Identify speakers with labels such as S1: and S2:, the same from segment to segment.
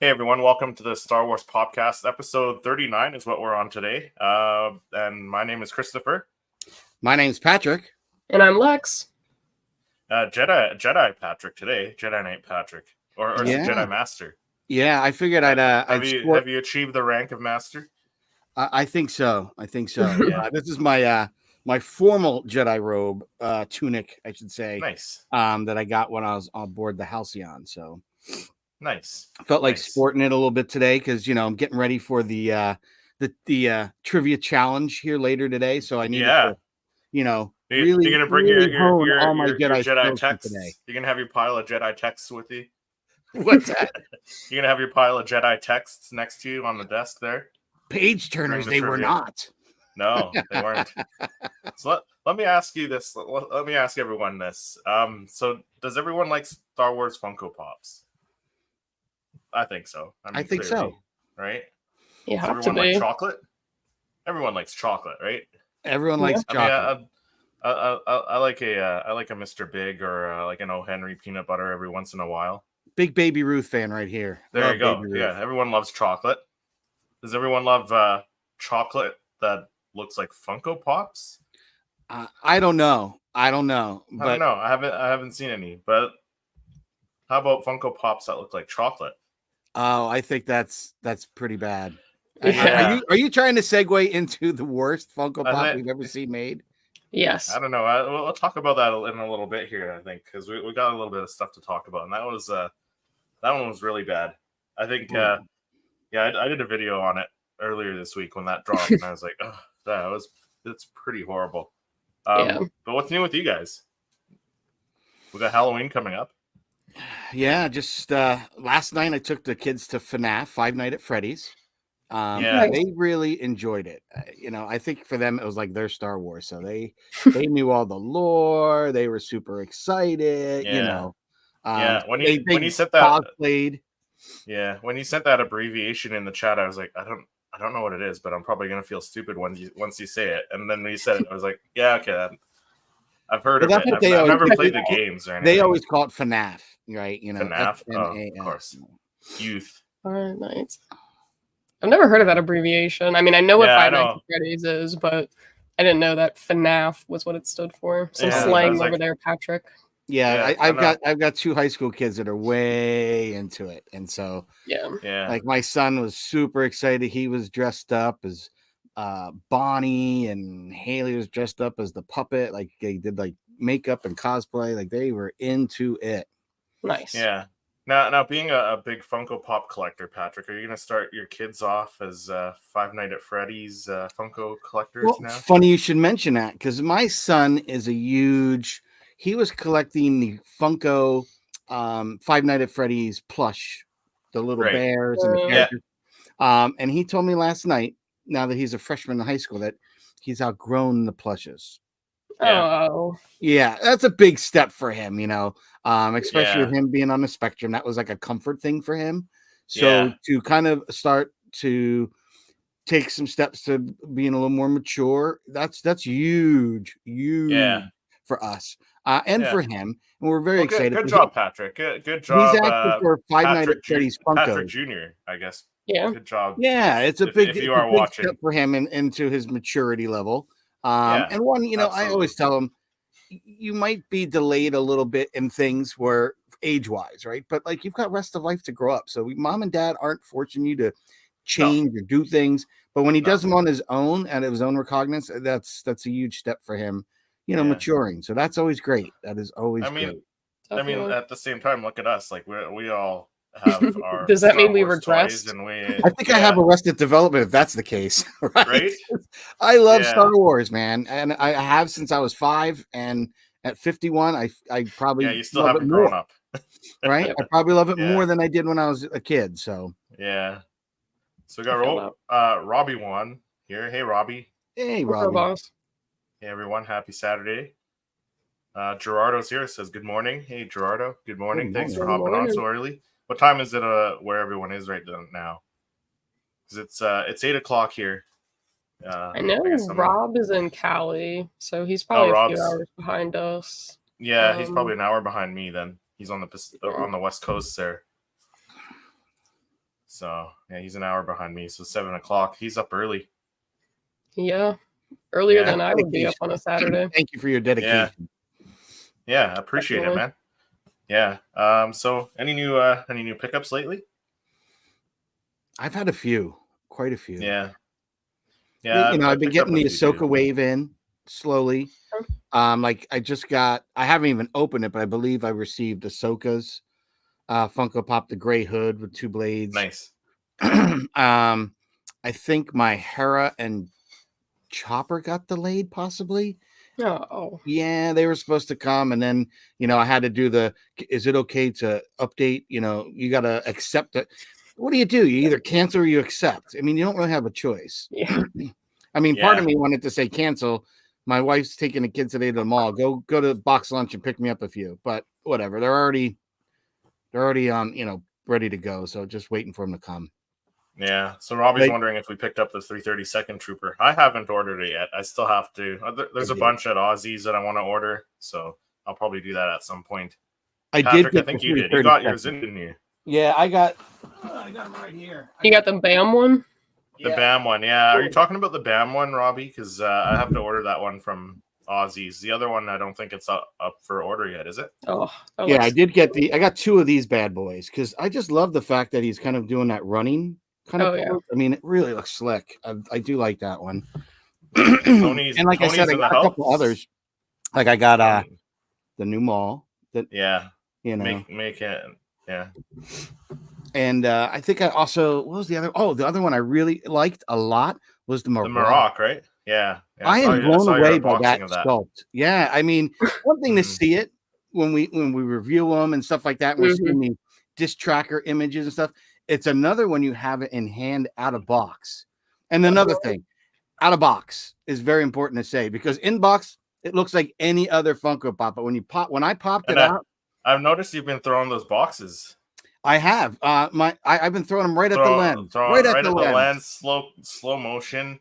S1: Hey everyone, welcome to the Star Wars Popcast. Episode 39 is what we're on today. And my name is Christopher.
S2: My name's Patrick.
S3: And I'm Lex.
S1: Jedi Patrick today. Jedi Knight Patrick. Or is it Jedi Master?
S2: Yeah, I figured
S1: have you achieved the rank of Master?
S2: I think so. Yeah. This is my my formal Jedi robe, tunic, I should say.
S1: Nice.
S2: That I got when I was on board the Halcyon. So
S1: nice.
S2: I felt like sporting it a little bit today because I'm getting ready for the trivia challenge here later today. So I need to, really.
S1: You're gonna bring your
S2: Jedi
S1: texts
S2: today.
S1: You're gonna have your pile of Jedi texts with you.
S2: What's that?
S1: You're gonna have your pile of Jedi texts next to you on the desk there.
S2: Page turners, they were not.
S1: No, they weren't. So let me ask you this. Let me ask everyone this. So does everyone like Star Wars Funko Pops? I think so.
S2: I think so.
S1: Right?
S3: You have
S1: does everyone
S3: to be.
S1: like chocolate? Everyone likes chocolate, right?
S2: Everyone likes chocolate.
S1: I like a Mr. Big or like an O. Henry peanut butter every once in a while.
S2: Big Baby Ruth fan right here.
S1: There you go. Yeah, everyone loves chocolate. Does everyone love chocolate that looks like Funko Pops?
S2: I don't know. But
S1: I don't know. I haven't seen any. But how about Funko Pops that look like chocolate?
S2: Oh, I think that's pretty bad.
S1: Yeah.
S2: Are you trying to segue into the worst Funko Pop we've ever seen made?
S3: Yes.
S1: I don't know. We'll talk about that in a little bit here, I think, because we got a little bit of stuff to talk about, and that one was really bad. I think, I did a video on it earlier this week when that dropped, and I was like, oh, it's pretty horrible. But what's new with you guys? We got Halloween coming up.
S2: Yeah, just last night I took the kids to FNAF, Five Nights at Freddy's. They really enjoyed it. I think for them it was like their Star Wars, so they knew all the lore. They were super excited.
S1: When he said that,
S2: cosplayed.
S1: Yeah, when he sent that abbreviation in the chat, I was like, I don't know what it is, but I'm probably gonna feel stupid once you say it. And then when he said it, I was like, yeah, okay, I've heard of it. I've never played the games or anything.
S2: They always call it FNAF, right?
S1: FNAF, of course. Youth.
S3: Nice. I've never heard of that abbreviation. I mean, I know what Five Nights at Freddy's is, but I didn't know that FNAF was what it stood for. Some slang over there, Patrick.
S2: Yeah, I've got two high school kids that are way into it, and so like my son was super excited. He was dressed up as Bonnie, and Haley was dressed up as the puppet. Like they did like makeup and cosplay. Like they were into it.
S3: Nice.
S1: Yeah. Now, being a big Funko Pop collector, Patrick, are you going to start your kids off as Five Nights at Freddy's Funko collectors now?
S2: Funny you should mention that, because my son is he was collecting the Funko Five Nights at Freddy's plush, the little bears and the characters. And he told me last night, now that he's a freshman in high school, that he's outgrown the plushes. Yeah, that's a big step for him, especially with him being on the spectrum. That was like a comfort thing for him. So to kind of start to take some steps to being a little more mature, that's huge for us and for him. And we're very excited.
S1: Good job, Patrick. Good job.
S2: He's acting for Five Nights at Freddy's Funko.
S1: Patrick Jr., I guess.
S3: Yeah.
S1: Good job.
S2: Yeah, it's a big step for him into his maturity level. And one, I always tell him, you might be delayed a little bit in things where age-wise, right? But like you've got rest of life to grow up. So mom and dad aren't forcing you to change or do things. But when he does them on his own and of his own recognizance, that's a huge step for him, maturing. So that's always great. That is always great.
S1: I mean, at the same time, look at us. Like we all have our
S3: Does that mean we regressed?
S2: I think I have Arrested Development if that's the case. Right? I love Star Wars, man, and I have since I was 5. And at 51, I probably
S1: you still haven't grown up,
S2: right? I probably love it more than I did when I was a kid. So
S1: so we got Robbie one here. Hey, Robbie.
S2: Hey, Robbie.
S1: Hey, everyone. Happy Saturday. Gerardo's here. Says good morning. Hey, Gerardo. Good morning. Thanks for hopping on so early. What time is it where everyone is right now? Because it's 8 o'clock here.
S3: I know Rob is in Cali, so he's probably a few hours behind us.
S1: Yeah, he's probably an hour behind me then. He's on the West Coast there. So yeah, he's an hour behind me. So 7 o'clock. He's up early.
S3: Yeah, earlier than I would be up on a Saturday.
S2: Thank you for your dedication.
S1: Yeah, I appreciate it, man. Yeah. So any new pickups lately?
S2: I've had quite a few.
S1: Yeah.
S2: I've been getting the Ahsoka wave in slowly. Like I haven't even opened it, but I believe I received Ahsoka's Funko Pop, the gray hood with 2 blades.
S1: Nice.
S2: I think my Hera and Chopper got delayed, possibly.
S3: Oh.
S2: Yeah, they were supposed to come, and then I had to do is it okay to update? You got to accept it. What do? You either cancel or you accept. I mean, you don't really have a choice.
S3: Yeah.
S2: I mean, part of me wanted to say cancel. My wife's taking the kids today to the mall. Go to box lunch and pick me up a few. But whatever, they're already on, ready to go. So just waiting for them to come.
S1: Yeah. So Robbie's wondering if we picked up the 332nd Trooper. I haven't ordered it yet. I still have to. There's a bunch at Aussies that I want to order, so I'll probably do that at some point. Patrick, I think you did. You got yours in, didn't you?
S2: Yeah, I got them right here.
S3: You got the BAM one?
S1: The BAM one, yeah. Are you talking about the BAM one, Robbie? Because I have to order that one from Aussies. The other one, I don't think it's up for order yet, is it?
S3: Oh,
S2: yeah, I did get I got 2 of these bad boys because I just love the fact that he's kind of doing that running kind of.
S3: Yeah.
S2: I mean, it really looks slick. I do like that one.
S1: Tony's,
S2: and like I said, I got a couple others. Like I got the new mall.
S1: Make it. Yeah.
S2: And I think I also, what was the other? Oh, the other one I really liked a lot was the Marok.
S1: The Marok, right? Yeah.
S2: I am blown away by that sculpt. Yeah, I mean, one thing to see it when we review them and stuff like that, and we're seeing the disc tracker images and stuff. It's another when you have it in hand out of box. And another thing, out of box is very important to say because in box it looks like any other Funko Pop, but when I popped it out.
S1: I've noticed you've been throwing those boxes.
S2: I have. I've been throwing them right at the lens. Right at the lens.
S1: Slow motion.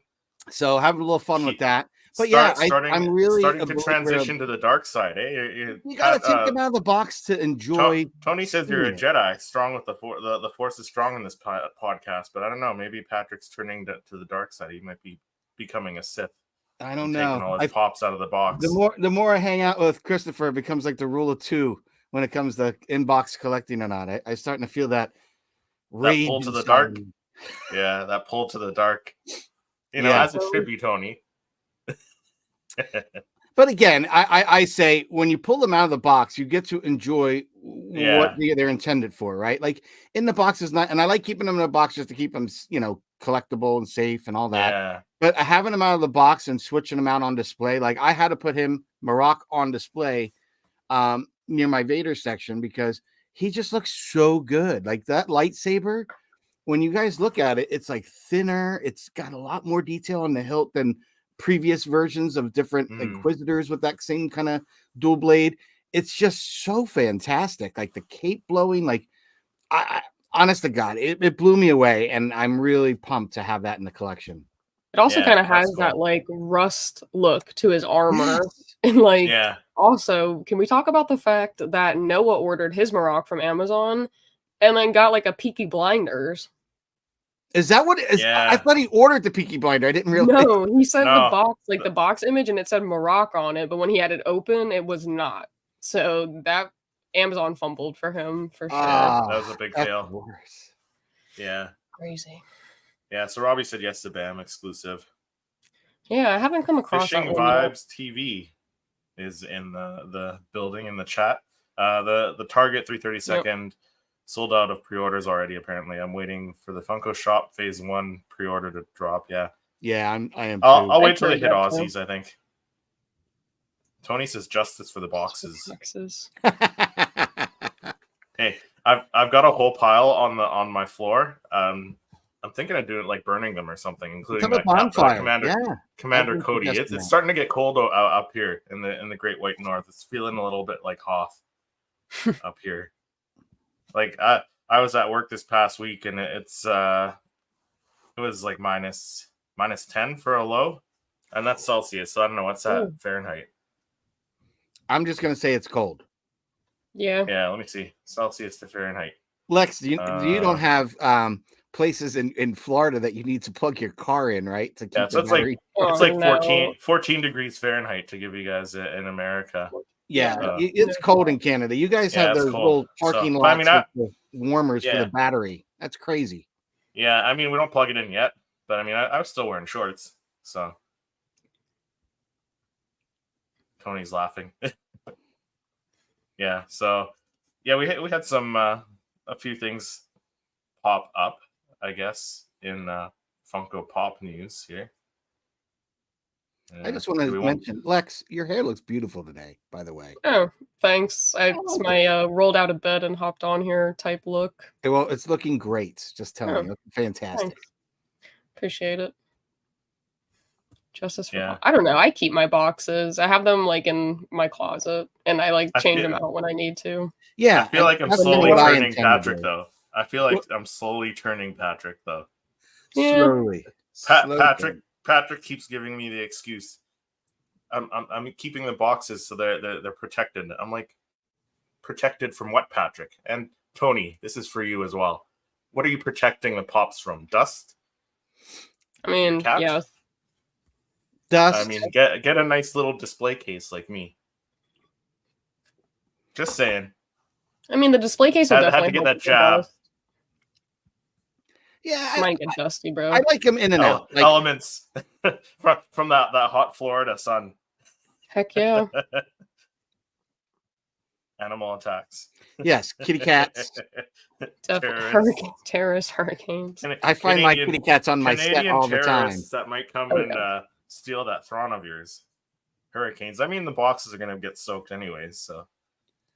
S2: So having a little fun with that. But I'm really
S1: starting to transition to the dark side. You
S2: gotta take them out of the box to enjoy.
S1: Tony says you're a Jedi, strong with the Force. The Force is strong in this podcast, but I don't know. Maybe Patrick's turning to the dark side. He might be becoming a Sith.
S2: I don't know.
S1: Taking all his pops out of the box.
S2: The more I hang out with Christopher, it becomes like the rule of 2. When it comes to inbox collecting or not, I'm starting to feel that
S1: pull to the dark. Yeah, that pull to the dark. As it should be, Tony.
S2: But again, I say when you pull them out of the box, you get to enjoy what they're intended for, right? Like in the box is not, and I like keeping them in a box just to keep them, collectible and safe and all that.
S1: Yeah.
S2: But having them out of the box and switching them out on display, like I had to put Marok on display. Near my Vader section because he just looks so good. Like that lightsaber, when you guys look at it, it's like thinner. It's got a lot more detail on the hilt than previous versions of different Inquisitors with that same kind of dual blade. It's just so fantastic. Like the cape blowing, like I honest to God, it blew me away. And I'm really pumped to have that in the collection.
S3: It also kind of has that like rust look to his armor. And also, can we talk about the fact that Noah ordered his Marok from Amazon and then got like a Peaky Blinders?
S2: Is that what it is? I thought he ordered the Peaky Blinder. I didn't realize.
S3: No, he said the box image and it said Marok on it, but when he had it open, it was not. So that Amazon fumbled for him for sure.
S1: That was a big fail.
S2: Worse.
S1: Yeah.
S3: Crazy.
S1: Yeah, so Robbie said yes to BAM exclusive.
S3: Yeah, I haven't come across
S1: Fishing Vibes TV is in the building in the chat. The Target 332nd sold out of pre-orders already. Apparently, I'm waiting for the Funko Shop Phase 1 pre-order to drop. Yeah,
S2: I am.
S1: I'll wait till they hit Aussies. I think. Tony says justice for the boxes. Hey, I've got a whole pile on my floor. I'm thinking of doing like burning them or something, including like Commander Cody. It's starting to get cold up here in the Great White North. It's feeling a little bit like Hoth up here. Like I was at work this past week and it was like minus 10 for a low, and that's Celsius. So I don't know what's that Fahrenheit.
S2: I'm just gonna say it's cold.
S3: Yeah.
S1: Yeah. Let me see Celsius to Fahrenheit.
S2: Lex, you don't have places in Florida that you need to plug your car in, right? To keep
S1: so it's like 14 degrees Fahrenheit to give you guys in America.
S2: Yeah, it's cold in Canada. You guys have those little parking lots with the warmers for the battery. That's crazy.
S1: Yeah, I mean, we don't plug it in yet, but I mean, I was still wearing shorts, so. Tony's laughing. Yeah, so we had some a few things pop up, I guess, in Funko Pop news here.
S2: I just want to mention, Lex, your hair looks beautiful today, by the way.
S3: Oh, thanks. It's my rolled out of bed and hopped on here type look.
S2: Well, it's looking great. Just telling you, fantastic.
S3: Thanks. Appreciate it. Justice for I don't know. I keep my boxes. I have them like in my closet, and I like change them out when I need to.
S2: Yeah,
S1: I feel like I'm slowly turning Patrick, though. I feel like I'm slowly turning Patrick, though.
S3: Yeah.
S2: Slowly.
S1: Patrick keeps giving me the excuse. I'm keeping the boxes so they're protected. I'm like, protected from what, Patrick? And Tony, this is for you as well. What are you protecting the pops from? Dust?
S3: I mean, yeah.
S2: Dust.
S1: I mean, get a nice little display case like me. Just saying.
S3: I mean, the display case will definitely
S1: had to get that jab.
S2: Yeah,
S3: might get dusty, bro.
S2: I like them in and out.
S1: Like, elements from that hot Florida sun.
S3: Heck yeah.
S1: Animal attacks.
S2: Yes, kitty cats.
S3: Terrorist hurricanes.
S2: I find my kitty cats on my set all the time.
S1: That might come and steal that Thrawn of yours. Hurricanes. I mean, the boxes are going to get soaked anyways, so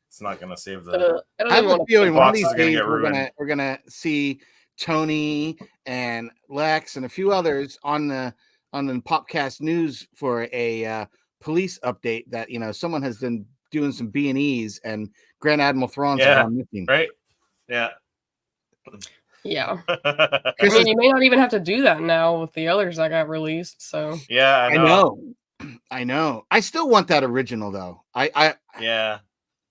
S1: it's not going to save the.
S2: I have a feeling one of these days we're gonna see Tony and Lex and a few others on the Popcast news for a police update that someone has been doing some B&Es and Grand Admiral Thrawn's gone missing.
S1: Right? Yeah.
S3: Yeah. I mean, you may not even have to do that now with the others that got released. So
S1: yeah,
S2: I know. I still want that original though.
S1: Yeah.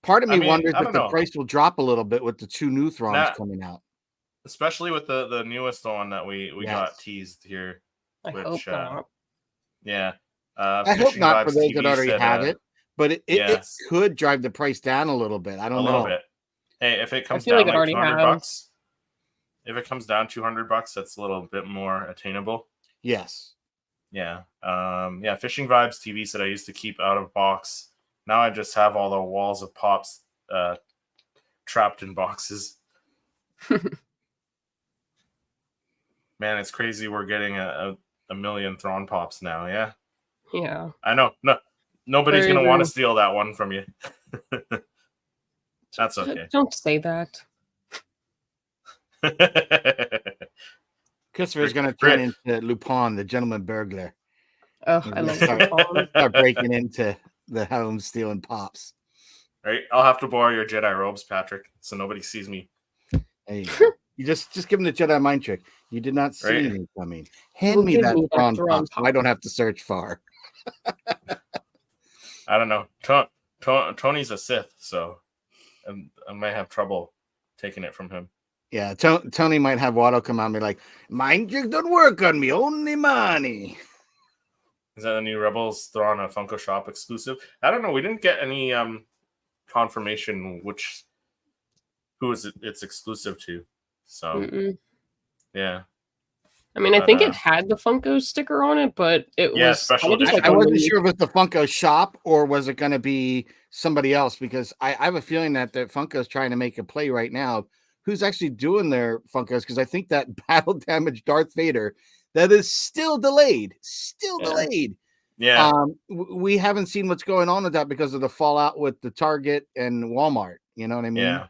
S2: Part of me wonders if the price will drop a little bit with the two new Thrawns coming out.
S1: Especially with the newest one that we got teased here.
S3: I hope not.
S1: Yeah.
S2: I hope not for those that already have it, but it could drive the price down a little bit. I don't know. A little bit. Hey, if it comes down like $200, if it comes down $200, that's a little bit more attainable. Yes.
S1: Yeah. Fishing Vibes TV said I used to keep out of box. Now I just have all the walls of pops trapped in boxes. Man, it's crazy. We're getting a million Thrawn pops now. Yeah.
S3: Yeah.
S1: I know. No, nobody's going to want to steal that one from you. That's okay.
S3: Don't say that.
S2: Christopher's going to turn into Lupin, the gentleman burglar.
S3: Oh, I love
S2: start breaking into the home stealing pops.
S1: Right. I'll have to borrow your Jedi robes, Patrick, so nobody sees me.
S2: There you go. You just give him the Jedi mind trick. You did not see me coming. Hand me that Thrawn pop so I don't have to search far.
S1: I don't know. Tony's a Sith, so I might have trouble taking it from him.
S2: Yeah, Tony might have Watto come out and be like, mind trick don't work on me, only money.
S1: Is that a new Rebels Thrawn a Funko Shop exclusive? I don't know. We didn't get any confirmation who it's exclusive to. So, yeah.
S3: I mean, I think it had the Funko sticker on it, but it was
S1: special edition.
S2: I wasn't sure if it was the Funko Shop or was it going to be somebody else, because I have a feeling that Funko's trying to make a play right now. Who's actually doing their Funkos? Because I think that battle damaged Darth Vader that is still delayed.
S1: Yeah.
S2: We haven't seen what's going on with that because of the fallout with the Target and Walmart. You know what I mean?
S1: Yeah.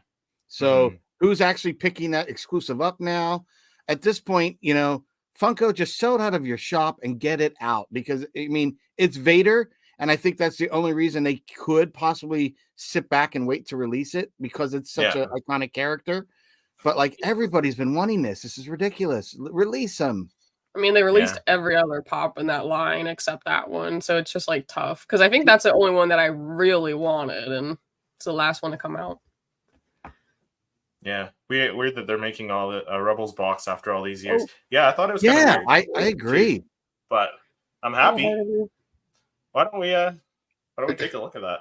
S2: So who's actually picking that exclusive up now? At this point, Funko, just sell it out of your shop and get it out, because I mean, it's Vader. And I think that's the only reason they could possibly sit back and wait to release it, because it's such an iconic character. But like, everybody's been wanting this. This is ridiculous. Release them.
S3: I mean, they released every other pop in that line except that one. So it's just like tough, because I think that's the only one that I really wanted. And it's the last one to come out.
S1: Yeah, weird that they're making all the Rebels box after all these years. Yeah, I thought it was kind of weird.
S2: I agree,
S1: too, but I'm happy. Why don't we take a look at that?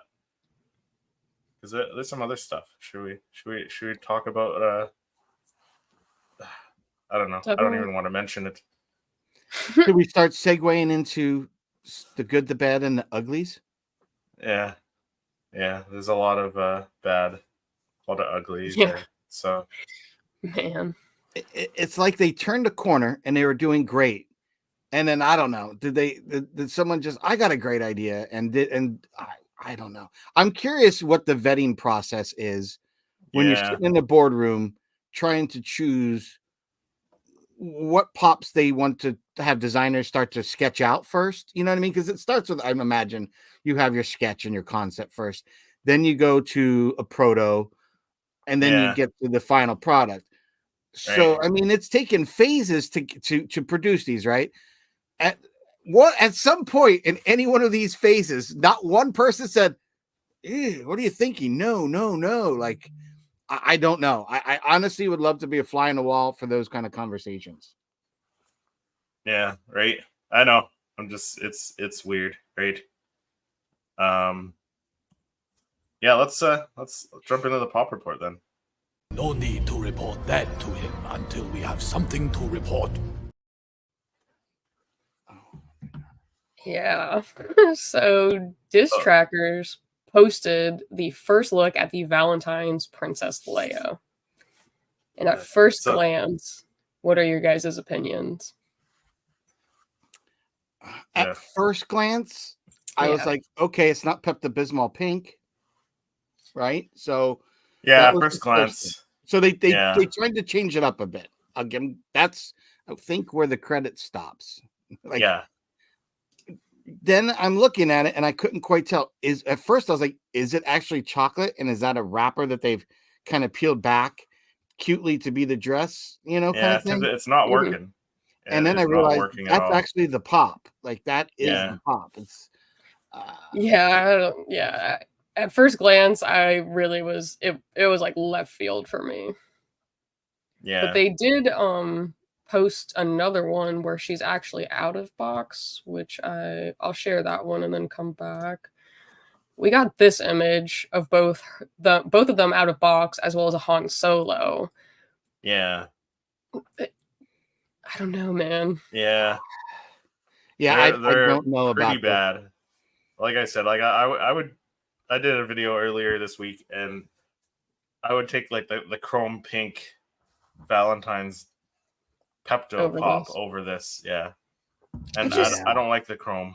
S1: Because there's some other stuff. Should we talk about? I don't know. I don't even want to mention it.
S2: Should we start segueing into the good, the bad, and the uglies?
S1: Yeah. There's a lot of bad, a lot of uglies there. So,
S3: man,
S2: it's like they turned a corner and they were doing great, and then I don't know. Did someone just? I got a great idea, and I don't know. I'm curious what the vetting process is when you're sitting in the boardroom trying to choose what pops they want to have designers start to sketch out first. You know what I mean? Because it starts with, I imagine you have your sketch and your concept first, then you go to a proto, and then you get to the final product. So I mean, it's taken phases to produce these, right? At some point in any one of these phases, not one person said, "What are you thinking?" No. Like, I don't know. I honestly would love to be a fly on the wall for those kind of conversations.
S1: Yeah, right. I know. I'm just it's weird, right? Yeah, let's jump into the pop report then.
S4: No need to report that to him until we have something to report.
S3: Yeah. So Disc Trackers posted the first look at the Valentine's Princess Leia. And at first glance, what are your guys' opinions?
S2: At first glance, I was like, okay, it's not Pepto-Bismol pink, right? So
S1: at first glance.
S2: So they tried to change it up a bit. Again, that's I think where the credit stops. Then I'm looking at it and I couldn't quite tell. At first I was like, is it actually chocolate? And is that a wrapper that they've kind of peeled back cutely to be the dress? Kind of thing.
S1: It's not working.
S2: And then I realized that's actually the pop. Like, that is the pop. It's
S3: At first glance, I really was it was like left field for me.
S1: Yeah.
S3: But they did post another one where she's actually out of box, which I'll share that one and then come back. We got this image of both of them out of box, as well as a Han Solo.
S1: Yeah.
S3: I don't know, man.
S1: Yeah.
S2: Yeah, I don't know about
S1: pretty bad. Like I said, like I did a video earlier this week, and I would take like the chrome pink Valentine's Pepto pop over this. Yeah. And I don't like the chrome.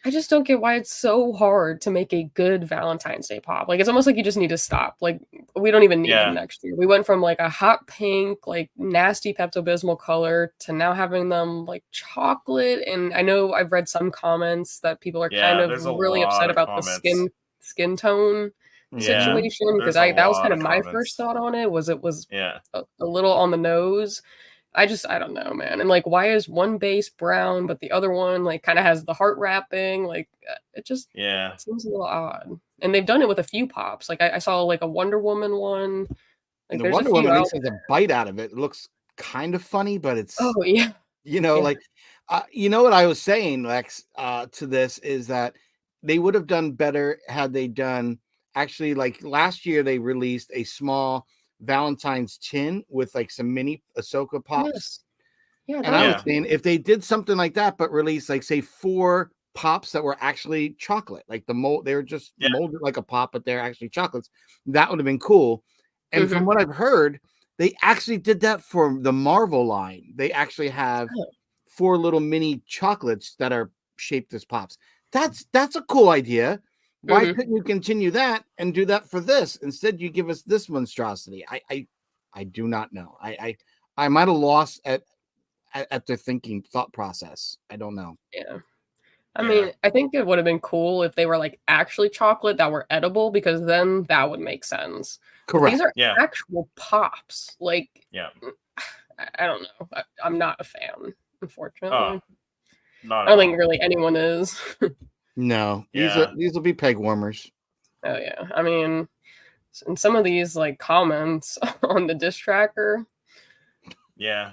S3: I just don't get why it's so hard to make a good Valentine's Day pop. Like, it's almost like you just need to stop. Like, we don't even need them next year. We went from like a hot pink, like nasty Pepto-Bismol color to now having them like chocolate. And I know I've read some comments that people are kind of really upset about the skin tone situation, because that was kind of my first thought on it. Was a little on the nose. I don't know, man. And like, why is one base brown, but the other one like kind of has the heart wrapping? Like, it just seems a little odd. And they've done it with a few pops. Like, I saw like a Wonder Woman one. Like,
S2: the Wonder Woman has a bite out of it. It looks kind of funny, but it's like, you know what I was saying, Lex, to this is that they would have done better had they done actually, like last year they released a small Valentine's tin with like some mini Ahsoka pops. And I was saying, if they did something like that, but released like say 4 pops that were actually chocolate, like the mold, they were just molded like a pop, but they're actually chocolates, that would have been cool. And from what I've heard, they actually did that for the Marvel line. They actually have 4 little mini chocolates that are shaped as pops. That's a cool idea. Why couldn't you continue that and do that for this? Instead, you give us this monstrosity. I do not know. I might have lost at the thought process. I don't know.
S3: Yeah. I mean, I think it would have been cool if they were like actually chocolate that were edible, because then that would make sense.
S2: Correct.
S3: But these are actual pops. Like, I don't know. I'm not a fan, unfortunately. I don't think really anyone is.
S2: No, these will be peg warmers.
S3: Oh yeah, I mean, And some of these like comments on the diss tracker.
S1: Yeah.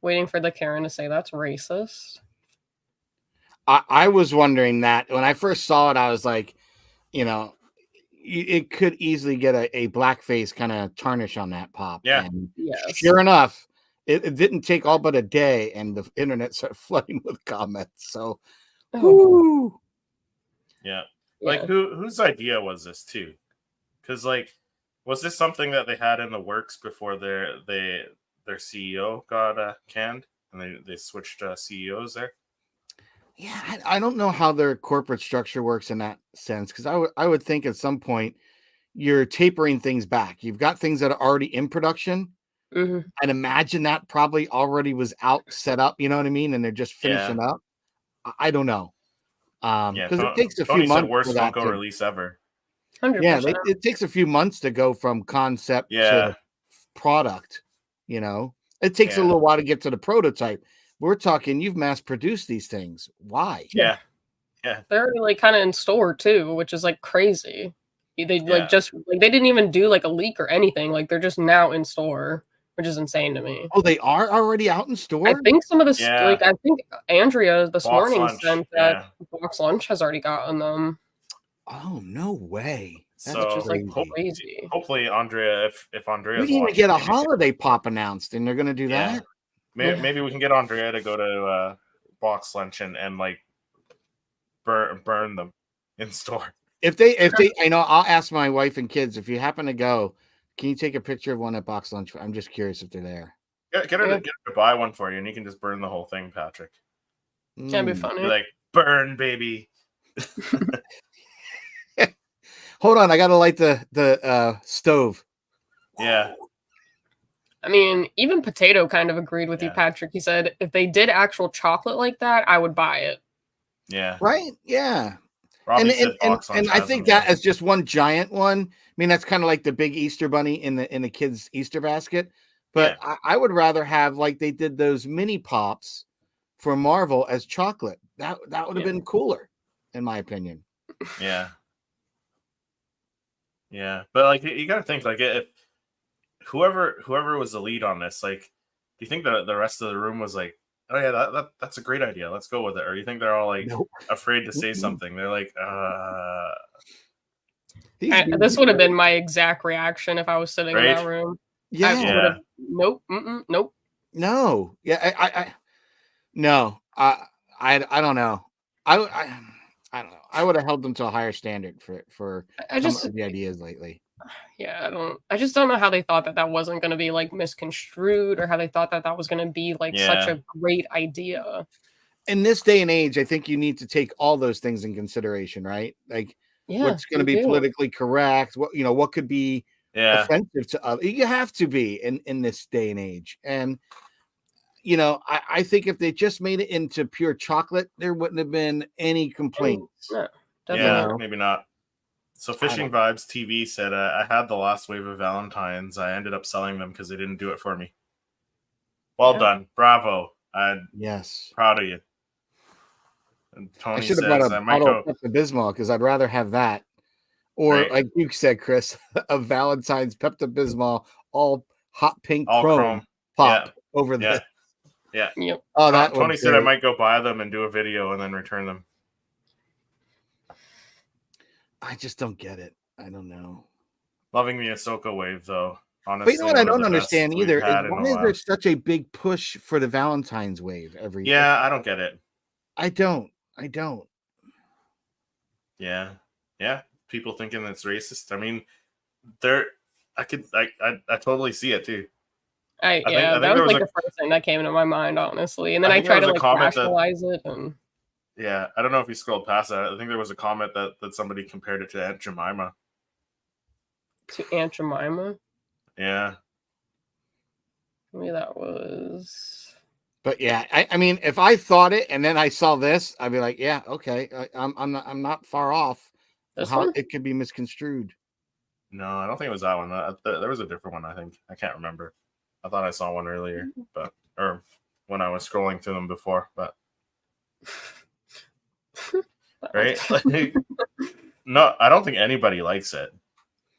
S3: Waiting for the Karen to say that's racist.
S2: I was wondering that when I first saw it, I was like, it could easily get a blackface kind of tarnish on that pop.
S1: Yeah.
S2: And
S3: yes.
S2: Sure enough, it didn't take all but a day, and the internet started flooding with comments. So,
S3: oh.
S1: Yeah. Like whose idea was this too? Because like, was this something that they had in the works before their CEO got canned and they switched CEOs there?
S2: Yeah, I don't know how their corporate structure works in that sense, because I would think at some point you're tapering things back. You've got things that are already in production.
S3: Mm-hmm.
S2: I'd imagine that probably already was out, set up, you know what I mean? And they're just finishing up. I don't know. Because it takes a few months.
S1: Worst Funko release ever.
S3: 100%.
S2: Yeah, it takes a few months to go from concept to product. It takes a little while to get to the prototype. We're talking, you've mass produced these things. Why?
S1: Yeah.
S3: They're already like kind of in store too, which is like crazy. They like just like they didn't even do like a leak or anything. Like they're just now in store, which is insane to me.
S2: Oh, they are already out in store?
S3: I think some of the like I think Andrea this
S1: Box
S3: morning
S1: lunch.
S3: sent that Box Lunch has already gotten them.
S2: Oh, no way. That's
S1: so
S3: just like crazy.
S1: Hopefully Andrea, if Andrea,
S2: we didn't even get a holiday pop announced, and they're gonna do that.
S1: Maybe we can get Andrea to go to Box Lunch and like burn them in store.
S2: If they, I'll ask my wife and kids, if you happen to go, can you take a picture of one at Box Lunch? I'm just curious if they're there.
S1: Get her to buy one for you, and you can just burn the whole thing, Patrick.
S3: That'd be funny.
S1: Be like, burn, baby.
S2: Hold on, I gotta light the stove.
S1: Yeah.
S3: I mean, even Potato kind of agreed with you, Patrick. He said if they did actual chocolate like that, I would buy it.
S1: Yeah.
S2: Right? Yeah.
S1: And
S2: I think that as just one giant one. I mean, that's kind of like the big Easter bunny in the kids' Easter basket. But I would rather have like they did those mini pops for Marvel as chocolate. That would have been cooler, in my opinion.
S1: Yeah. Yeah, but like you got to think like if whoever was the lead on this, like, do you think that the rest of the room was like, oh yeah, that's a great idea, let's go with it, or you think they're all like afraid to say something? They're like,
S3: this would have been my exact reaction if I was sitting in that room.
S2: Yeah.
S3: Nope. Nope.
S2: No. Yeah. I don't know. I don't know. I would have held them to a higher standard for some of the ideas lately.
S3: Yeah, I just don't know how they thought that wasn't going to be like misconstrued, or how they thought that was going to be like such a great idea.
S2: In this day and age, I think you need to take all those things in consideration, right? Like what's going to be politically correct, what could be offensive to others. You have to be in this day and age. And I think if they just made it into pure chocolate, there wouldn't have been any complaints.
S3: No,
S1: maybe not. So Fishing Vibes TV said, I had the last wave of Valentines. I ended up selling them because they didn't do it for me. Well done. Bravo.
S2: Yes.
S1: Proud of you. And Tony
S2: I should have brought a bottle of Pepto-Bismol because I'd rather have that. Or like you said, Chris, a Valentine's Pepto-Bismol, all hot pink chrome pop over there.
S1: Yeah.
S3: Yep.
S2: Oh, that
S1: Tony said I might go buy them and do a video and then return them.
S2: I just don't get it. I don't know.
S1: Loving the Ahsoka wave, though. Honestly,
S2: but you know what I don't understand either is why is there such a big push for the Valentine's wave every year?
S1: Yeah, I don't get it.
S2: I don't.
S1: Yeah. People thinking that's racist. I mean, I totally see it too.
S3: I think that was like the first thing that came into my mind, honestly. And then I tried to like rationalize it. And
S1: yeah, I don't know if you scrolled past that. I think there was a comment that somebody compared it to Aunt Jemima.
S3: To Aunt Jemima?
S1: Yeah.
S3: Maybe that was.
S2: But yeah, I mean, if I thought it and then I saw this, I'd be like, yeah, okay, I'm not far off. How it could be misconstrued.
S1: No, I don't think it was that one. There was a different one. I think I can't remember. I thought I saw one earlier, or when I was scrolling through them before, but right? Like, no, I don't think anybody likes it.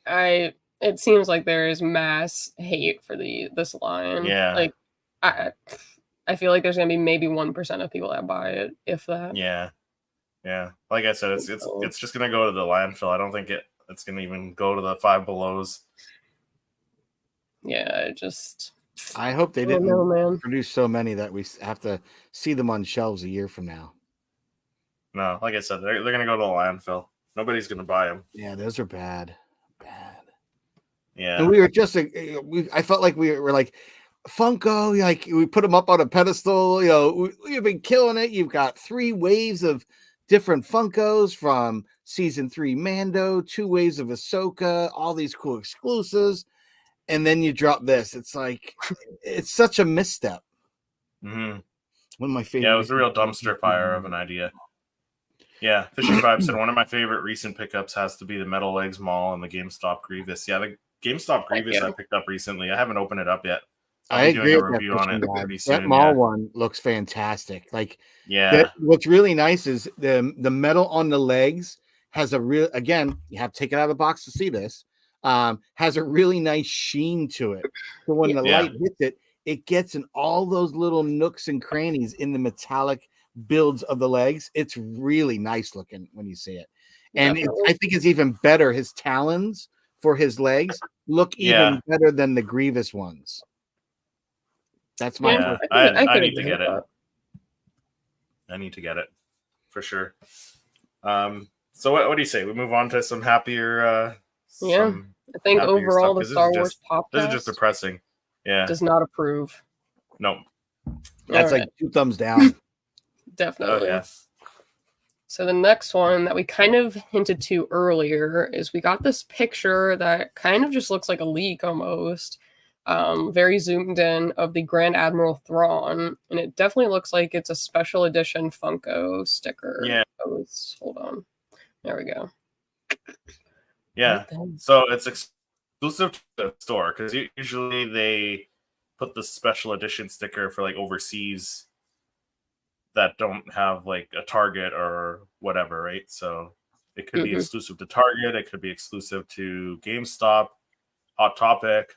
S3: It seems like there is mass hate for this line.
S1: Yeah.
S3: Like, I feel like there's gonna be maybe 1% of people that buy it, if that.
S1: Yeah. Like I said, it's just gonna go to the landfill. I don't think it's gonna even go to the Five Belows.
S3: Yeah,
S2: I hope they didn't produce so many that we have to see them on shelves a year from now.
S1: No, like I said, they're gonna go to the landfill. Nobody's gonna buy them.
S2: Yeah, those are bad.
S1: Yeah,
S2: and we were just I felt like we were like Funko, like we put them up on a pedestal. We've been killing it. You've got 3 waves of different Funkos from season 3 Mando, 2 waves of Ahsoka, all these cool exclusives. And then you drop this. It's like, it's such a misstep.
S1: Mm-hmm.
S2: One of my favorite.
S1: Yeah, it was a real dumpster fire of an idea. Yeah, Fishing Vibe said one of my favorite recent pickups has to be the Metal Legs Maul and the GameStop Grievous. Yeah, the GameStop Grievous I picked up recently. I haven't opened it up yet.
S2: I agree with a review on it pretty soon. That Maul one looks fantastic. Like, what's really nice is the metal on the legs has a real. Again, you have to take it out of the box to see this. Has a really nice sheen to it. So when the light hits it, it gets in all those little nooks and crannies in the metallic builds of the legs. It's really nice looking when you see it. And I think it's even better. His talons for his legs look even better than the Grievous ones. That's my.
S1: I need to get it. I need to get it for sure. So what do you say? We move on to some happier.
S3: I think overall the Star Wars Popcast.
S1: This is just depressing. Yeah,
S3: does not approve.
S1: No,
S2: that's like 2 thumbs down.
S3: Definitely. Oh, yeah. So the next one that we kind of hinted to earlier is we got this picture that kind of just looks like a leak almost. Very zoomed in of the Grand Admiral Thrawn, and it definitely looks like it's a special edition Funko sticker.
S1: Yeah.
S3: Hold on. There we go.
S1: Yeah. So it's exclusive to the store because usually they put the special edition sticker for like overseas that don't have like a Target or whatever, right? So it could be exclusive to Target, it could be exclusive to GameStop, Hot Topic,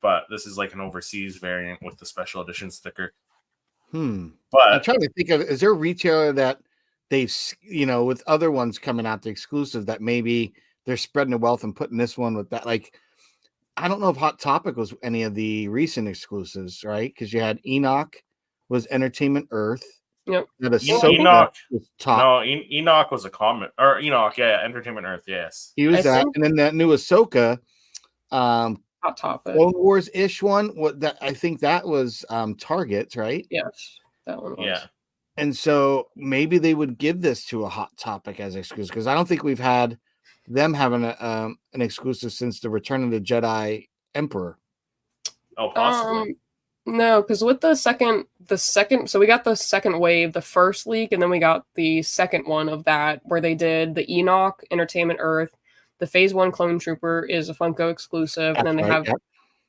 S1: but this is like an overseas variant with the special edition sticker.
S2: But I'm trying to think of, is there a retailer that they've, with other ones coming out, the exclusive, that maybe they're spreading the wealth and putting this one with that? Like, I don't know if Hot Topic was any of the recent exclusives, right? Because you had Enoch was Entertainment Earth.
S3: Yep.
S1: Enoch was top. No, Enoch was a comment. Or Enoch, Entertainment Earth, yes.
S2: He was that. And then that new Ahsoka,
S3: Hot Topic.
S2: Clone Wars-ish one. I think that was Target, right?
S3: Yes. That one was.
S1: Yeah.
S2: And so maybe they would give this to a Hot Topic as exclusive, because I don't think we've had them having an exclusive since the Return of the Jedi Emperor.
S1: Oh, possibly.
S3: No, because with the second, so we got the second wave, the first leak, and then we got the second one of that where they did the Enoch Entertainment Earth. The Phase 1 Clone Trooper is a Funko exclusive, and then they have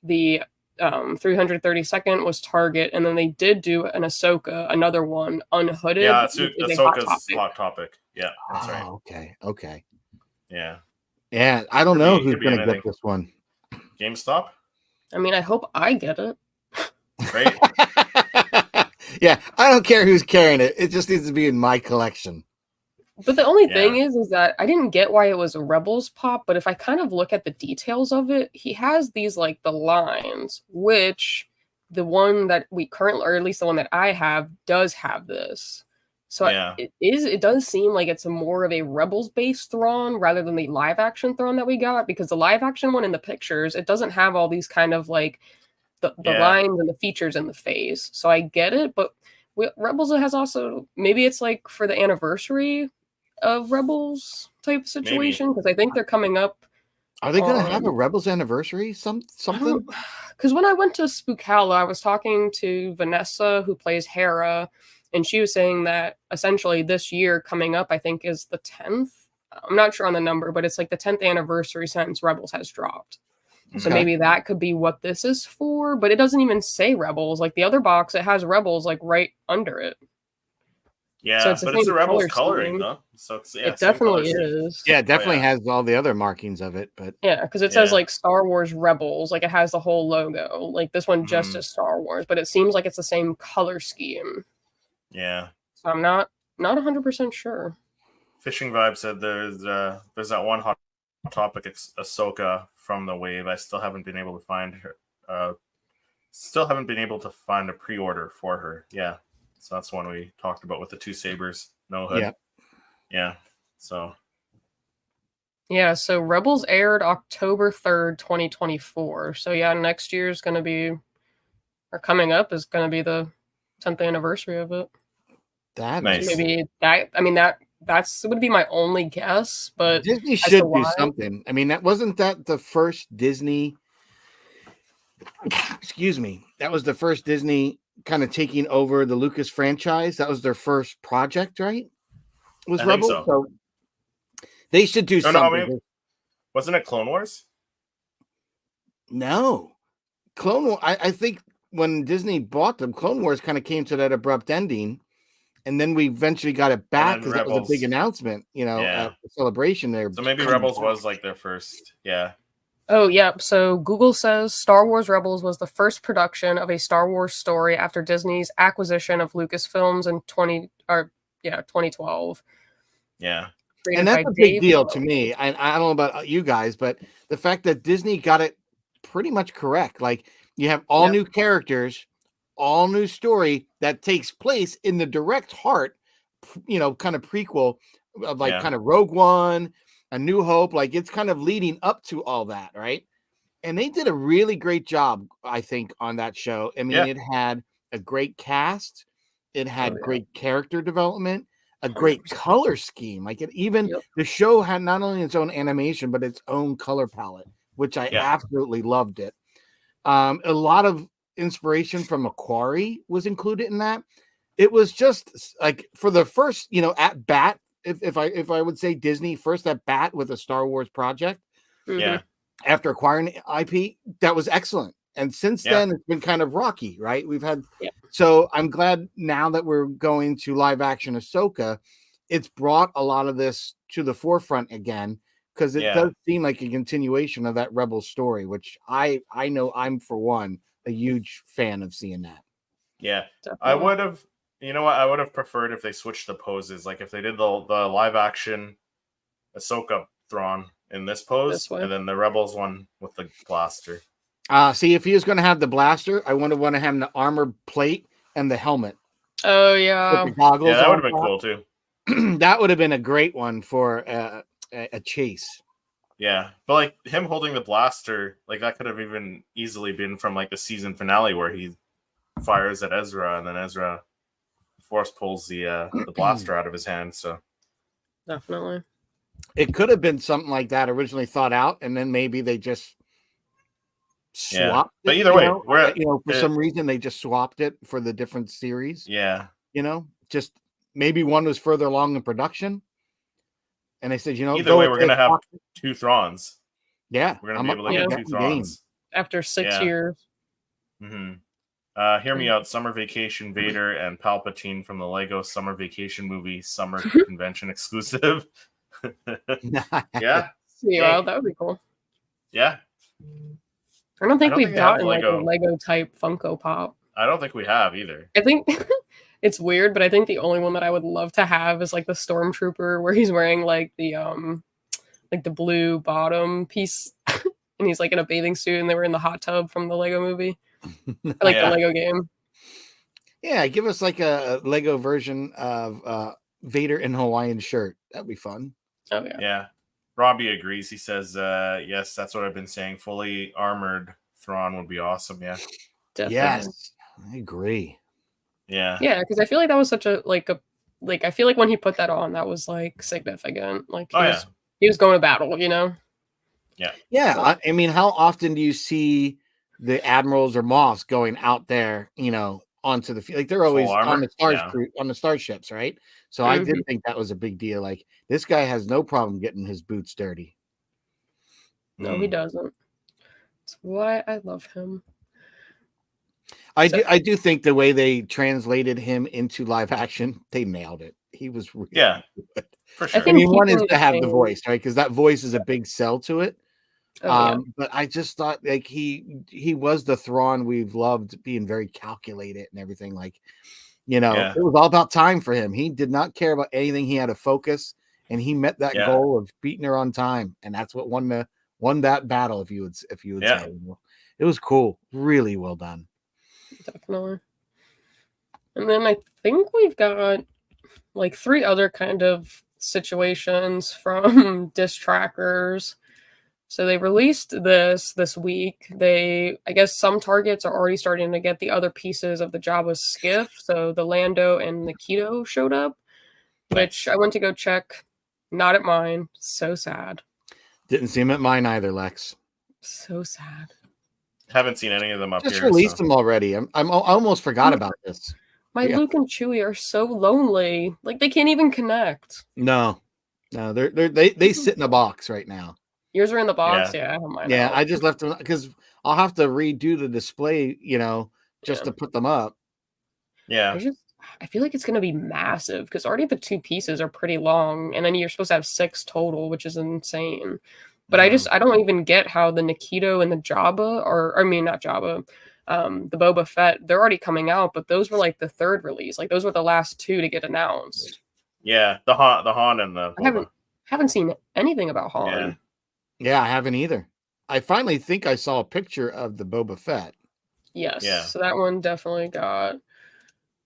S3: the 332nd was Target, and then they did do an Ahsoka, another one, unhooded.
S1: Yeah, Ahsoka's Hot Topic. Yeah, that's right.
S2: Okay.
S1: Yeah.
S2: Yeah, I don't know who's going to get this one.
S1: GameStop?
S3: I mean, I hope I get it.
S1: Right?
S2: Yeah, I don't care who's carrying it. It just needs to be in my collection.
S3: But the only thing is that I didn't get why it was a Rebels pop, but if I kind of look at the details of it, he has these, like, the lines, which the one that we currently, or at least the one that I have, does have this. So it does seem like it's more of a Rebels-based Thrawn rather than the live-action Thrawn that we got, because the live-action one in the pictures, it doesn't have all these kind of, like, the lines and the features in the face. So I get it, but Rebels has also, maybe it's like for the anniversary of Rebels type situation, because I think they're coming up.
S2: Are they going to have a Rebels anniversary? Something?
S3: Because when I went to Spookalla, I was talking to Vanessa, who plays Hera, and she was saying that essentially this year coming up, I think, is the 10th. I'm not sure on the number, but it's like the 10th anniversary since Rebels has dropped. So maybe that could be what this is for, but it doesn't even say Rebels. Like the other box, it has Rebels like right under it.
S1: Yeah,
S3: so it's
S1: but it's the Rebels coloring, though. So it's,
S3: it definitely is.
S2: Yeah, it definitely has all the other markings of it, but
S3: yeah, because it says like Star Wars Rebels, like it has the whole logo. Like this one just is Star Wars, but it seems like it's the same color scheme.
S1: Yeah.
S3: So I'm not 100% sure.
S1: Fishing Vibe said there's that one hot topic, Ahsoka from the wave. I still haven't been able to find her. Still haven't been able to find a pre-order for her. Yeah. So that's one we talked about with the 2 sabers, no hood.
S2: Yeah.
S1: Yeah. So.
S3: Yeah, so Rebels aired October 3rd, 2024. So yeah, next year is going to be, or coming up is going to be the 10th anniversary of it.
S2: That
S1: nice.
S3: So maybe that, I mean, that's would be my only guess, but
S2: Disney should do something. I mean, that wasn't that the first Disney. Excuse me. That was the first Disney kind of taking over the Lucas franchise. That was their first project, right? Was Rebels? So they should do something.
S1: No, I mean, wasn't it Clone Wars?
S2: No. Clone Wars. I think when Disney bought them, Clone Wars kind of came to that abrupt ending. And then we eventually got it back because that was a big announcement, at the celebration there.
S1: So maybe Rebels was like their first, yeah.
S3: Oh, yeah. So Google says Star Wars Rebels was the first production of a Star Wars story after Disney's acquisition of Lucasfilms in 2012.
S1: Yeah.
S2: And that's a big deal to me. I don't know about you guys, but the fact that Disney got it pretty much correct. Like you have all new characters, all new story that takes place in the direct heart, kind of prequel of kind of Rogue One, A New Hope. Like it's kind of leading up to all that, right? And they did a really great job, I think, on that show. I mean, it had a great cast, it had great character development, a great 100%. Color scheme. Like the show had not only its own animation, but its own color palette, which I absolutely loved it. A lot of inspiration from Macquarie was included in that. It was just like for the first, at bat, if I would say Disney first at bat with a Star Wars project, after acquiring IP, that was excellent. And since then, it's been kind of rocky, right? We've had so I'm glad now that we're going to live action Ahsoka, it's brought a lot of this to the forefront again. Because it does seem like a continuation of that Rebel story, which I know I'm for one a huge fan of seeing that.
S1: Yeah, definitely. I would have, I would have preferred if they switched the poses, like if they did the live action Ahsoka Thrawn in this pose, and then the Rebels one with the blaster.
S2: See, if he was going to have the blaster, I would have wanted him the armor plate and the helmet.
S3: Oh yeah,
S2: with the goggles.
S1: Yeah, that would have been cool too.
S2: That would have been a great one for a chase.
S1: Yeah, but like him holding the blaster, like that could have even easily been from like the season finale where he fires at Ezra and then Ezra force pulls the blaster out of his hand. So
S3: definitely,
S2: it could have been something like that originally thought out, and then maybe they just swapped.
S1: But either way,
S2: for some reason they just swapped it for the different series.
S1: Yeah,
S2: just maybe one was further along in production. And they said,
S1: either way, we're going to have 2 Thrawns.
S2: Yeah.
S1: We're going to be able to get 2 Thrawns.
S3: After 6 years.
S1: Hear me out. Summer Vacation Vader and Palpatine from the Lego Summer Vacation movie Summer Convention exclusive. Yeah.
S3: Yeah, that would be cool.
S1: Yeah.
S3: I don't think we've gotten like a Lego type Funko Pop.
S1: I don't think we have either.
S3: I think it's weird, but I think the only one that I would love to have is like the Stormtrooper where he's wearing like the blue bottom piece and he's like in a bathing suit and they were in the hot tub from the Lego movie. The Lego game.
S2: Yeah, give us like a Lego version of Vader in Hawaiian shirt. That'd be fun.
S3: Oh yeah.
S1: Yeah. Robbie agrees. He says, yes, that's what I've been saying. Fully armored Thrawn would be awesome. Yeah.
S3: Definitely.
S2: Yes. I agree.
S1: Yeah.
S3: Yeah, because I feel like that was such a I feel like when he put that on, that was like significant. Like he was going to battle,
S1: Yeah.
S2: Yeah. So, I mean, how often do you see the admirals or moths going out there, onto the field? Like they're always on the starships, right? So I did think that was a big deal. Like this guy has no problem getting his boots dirty.
S3: No, he doesn't. That's why I love him.
S2: I do think the way they translated him into live action, they nailed it. He was really
S1: good. For sure.
S2: I mean, one is to have the voice, right? Because that voice is a big sell to it. But I just thought like he was the Thrawn we've loved, being very calculated and everything. Like, it was all about time for him. He did not care about anything. He had a focus, and he met that goal of beating her on time, and that's what won that battle. If you would say, it was cool, really well done.
S3: Definitely. And then I think we've got like 3 other kind of situations from disc trackers. So they released this week. I guess some targets are already starting to get the other pieces of the Jabba's skiff. So the Lando and Nikito showed up, which I went to go check. Not at mine. So sad.
S2: Didn't see him at mine either, Lex.
S3: So sad.
S1: Haven't seen any of them up here.
S2: Just released them already. I almost forgot about this.
S3: My Luke and Chewie are so lonely. Like they can't even connect.
S2: No, they sit in a box right now.
S3: Yours are in the box, I have mine.
S2: Yeah, I just left them because I'll have to redo the display, just to put them up.
S1: Yeah,
S3: I feel like it's going to be massive because already the 2 pieces are pretty long, and then you're supposed to have 6 total, which is insane. But I don't even get how the Nikito and the Jabba, not Jabba, the Boba Fett, they're already coming out, but those were like the 3rd release. Like those were the last 2 to get announced.
S1: Yeah, the Han and the
S3: Boba. I haven't seen anything about Han.
S2: Yeah, I haven't either. I finally think I saw a picture of the Boba Fett.
S3: Yes. Yeah. So that one definitely got.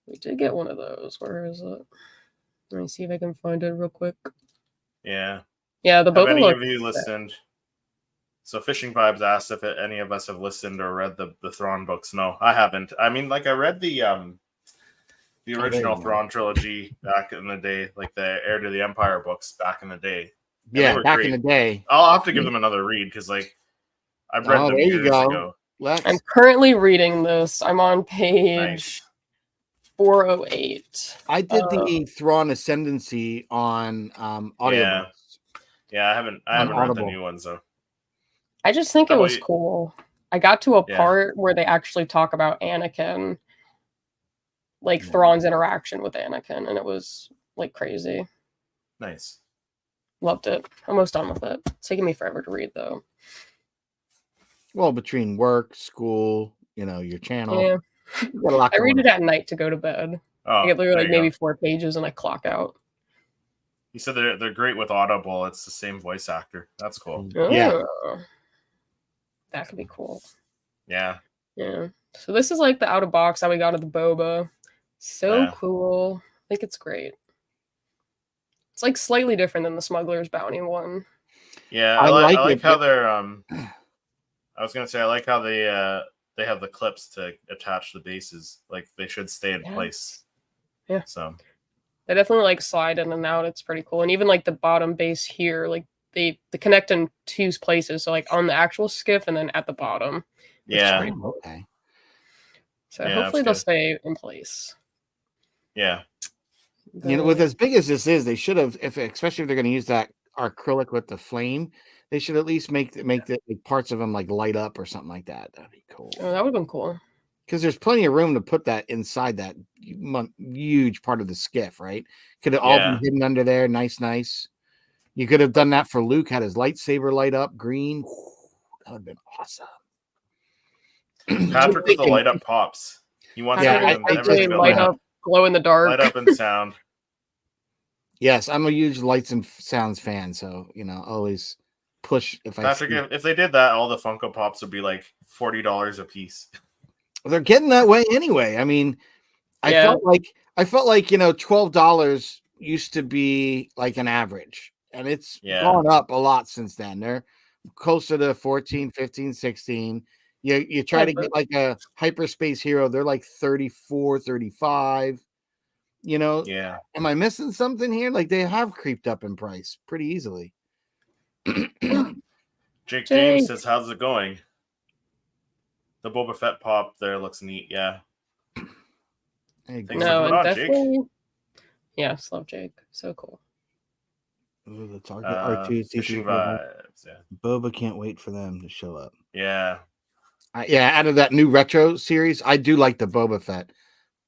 S3: We did get one of those. Where is it? Let me see if I can find it real quick.
S1: Yeah.
S3: Yeah, the Boba.
S1: Have any of you listened? So Fishing Vibes asked if any of us have listened or read the Thrawn books. No, I haven't. I mean, like I read the original Thrawn trilogy back in the day, like the Heir to the Empire books back in the day.
S2: Yeah, back in the day.
S1: I'll have to give them another read because, like, I've read them years ago.
S3: I'm currently reading this. I'm on page 408.
S2: I did the Thrawn Ascendancy on audiobooks.
S1: Yeah, I haven't read the new ones though.
S3: I just think it was cool. I got to a part where they actually talk about Anakin, like Thrawn's interaction with Anakin, and it was like crazy.
S1: Nice.
S3: Loved it. Almost done with it. It's taking me forever to read, though.
S2: Well, between work, school, your channel.
S3: Yeah. I read it at night to go to bed. I get literally maybe 4 pages and I clock out.
S1: You said they're great with Audible. It's the same voice actor. That's cool.
S2: Yeah.
S3: That could be cool.
S1: Yeah.
S3: Yeah. So this is like the out of box that we got of the Boba. So cool. I think it's great. It's like slightly different than the Smuggler's Bounty one.
S1: Yeah, I like how they're I was gonna say I like how they have the clips to attach the bases. Like they should stay in place.
S3: Yeah.
S1: So
S3: they definitely like slide in and out. It's pretty cool. And even like the bottom base here, like they connect in 2 places. So like on the actual skiff and then at the bottom.
S1: Yeah.
S2: Okay.
S3: So hopefully they'll stay in place.
S1: Yeah.
S2: With as big as this is, they should have, especially if they're going to use that acrylic with the flame, they should at least make the parts of them like light up or something like that. That'd be cool.
S3: Oh, that would have been cool.
S2: Because there's plenty of room to put that inside that huge part of the skiff, right? Could have all been hidden under there. Nice. You could have done that for Luke, had his lightsaber light up green. That would have been awesome.
S1: Patrick with the light up pops. He wants
S3: everything to light up, glow in the dark.
S1: Light up and sound.
S2: Yes, I'm a huge lights and sounds fan, so always push if
S1: Patrick, if they did that, all the Funko Pops would be like $40 a piece.
S2: They're getting that way anyway. I mean, I felt like $12 used to be like an average, and it's gone up a lot since then. They're closer to 14, 15, 16. You try to get like a hyperspace hero, they're like 34, 35. Am I missing something here? Like they have creeped up in price pretty easily.
S1: Jake James says, "How's it going?" The Boba Fett pop there looks neat. Yeah.
S3: Thanks for coming on, Jake. Yes, love Jake. So cool.
S2: Ooh, the target R2
S1: fishing vibes. Yeah.
S2: Boba can't wait for them to show up.
S1: Yeah.
S2: Out of that new retro series, I do like the Boba Fett.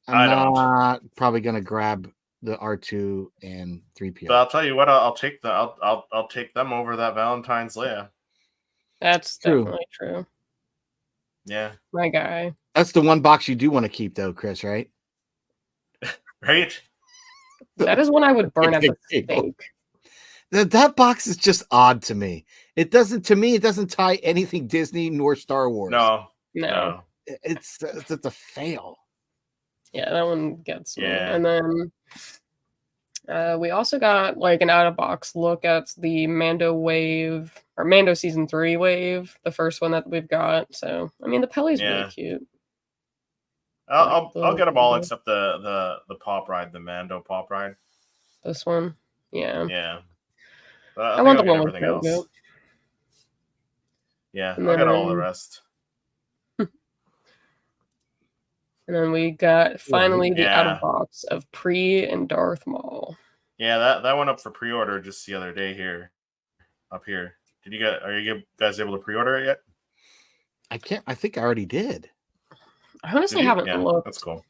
S2: I'm not probably going to grab the R2 and 3PO.
S1: But I'll tell you what, I'll take I'll take them over that Valentine's Leia.
S3: That's definitely true.
S1: Yeah,
S3: my guy.
S2: That's the one box you do want to keep, though, Chris. Right?
S1: Right.
S3: That is one I would burn at the stake.
S2: That box is just odd to me. It doesn't tie anything Disney nor Star Wars.
S1: No.
S2: It's a fail.
S3: Yeah, that one gets me.
S1: Yeah.
S3: And then we also got like an out of box look at the Mando wave or Mando season 3 wave, the first one that we've got. So I mean, the Pelly's really cute.
S1: I'll get them all except the pop ride, the Mando pop ride.
S3: This one, yeah.
S1: I
S3: want the one with
S1: everything else. Yeah, I'll get all the rest.
S3: And then we got finally the out of box of Pre and Darth Maul.
S1: Yeah, that went up for pre-order just the other day here, up here. Are you guys able to pre-order it yet?
S2: I can't. I think I already did.
S3: I honestly haven't looked.
S1: That's cool.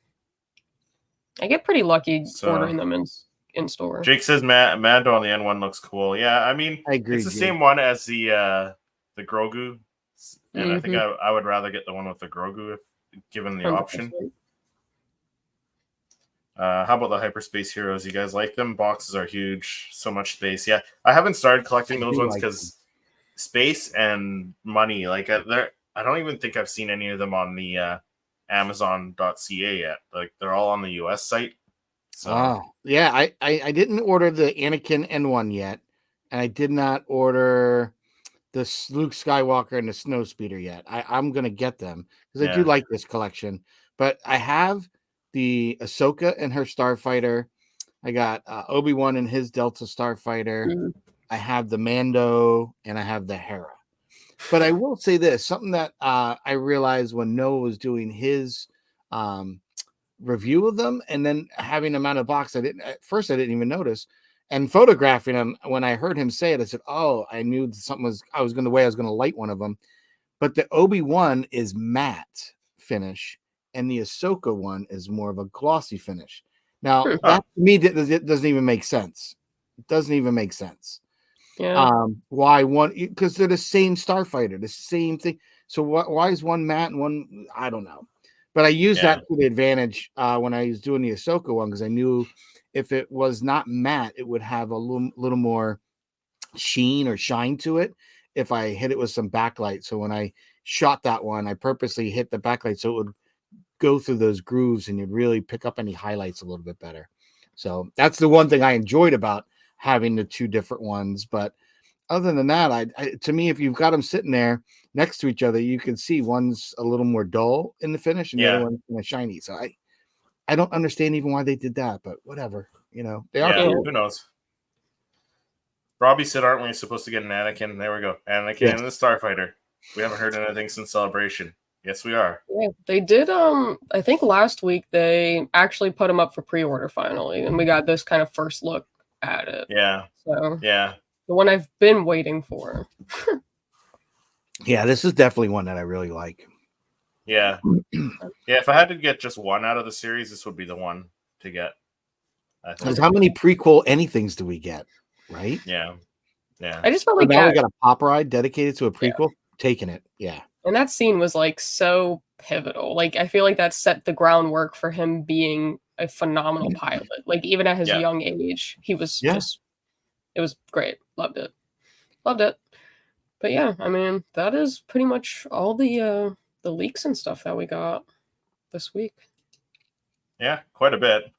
S3: I get pretty lucky ordering them in store.
S1: Jake says Mando on the N1 looks cool. Yeah, I mean,
S2: I agree.
S1: It's the same one as the Grogu, and I think I would rather get the one with the Grogu if given the 100%. Option. How about the Hyperspace Heroes? You guys like them? Boxes are huge, so much space. Yeah, I haven't started collecting those ones because space and money. Like I don't even think I've seen any of them on the Amazon.ca yet. Like they're all on the US site. So
S2: yeah, I didn't order the Anakin N1 yet, and I did not order the Luke Skywalker and the Snowspeeder yet. I'm gonna get them because I do like this collection. But I have the Ahsoka and her Starfighter. I got Obi-Wan and his Delta Starfighter. I have the Mando and I have the Hera. But I will say this, something that I realized when Noah was doing his review of them and then having them out of the box, at first I didn't even notice. And photographing them, when I heard him say it, I said, oh, I knew I was going to light one of them. But the Obi-Wan is matte finish and the Ahsoka one is more of a glossy finish. Now, that to me doesn't even make sense. It doesn't even make sense.
S3: Yeah.
S2: Why one? Because they're the same Starfighter, the same thing. So why is one matte and one? I don't know. But I used that to the advantage when I was doing the Ahsoka one because I knew if it was not matte, it would have a little more sheen or shine to it if I hit it with some backlight. So when I shot that one, I purposely hit the backlight so it would go through those grooves and you'd really pick up any highlights a little bit better. So that's the one thing I enjoyed about having the two different ones. But other than that, to me, if you've got them sitting there next to each other, you can see one's a little more dull in the finish and the other one's kind of shiny. So I don't understand even why they did that, but whatever. They are cool.
S1: Who knows? Robbie said, aren't we supposed to get an Anakin? There we go. Anakin and the Starfighter. We haven't heard anything since Celebration. Yes, we are.
S3: Yeah, they did. I think last week they actually put them up for pre-order finally, and we got this kind of first look at it.
S1: Yeah.
S3: So
S1: the
S3: one I've been waiting for.
S2: Yeah, this is definitely one that I really like.
S1: Yeah. If I had to get just one out of the series, this would be the one to get.
S2: Because how many prequel anythings do we get? Right?
S1: Yeah.
S3: I just felt like
S2: now we got a pop ride dedicated to a prequel. Taking it. Yeah.
S3: And that scene was like so pivotal. Like I feel like that set the groundwork for him being a phenomenal pilot. Like even at his young age, he was just. It was great. Loved it. But yeah, I mean that is pretty much all the leaks and stuff that we got this week.
S1: Yeah, quite a bit.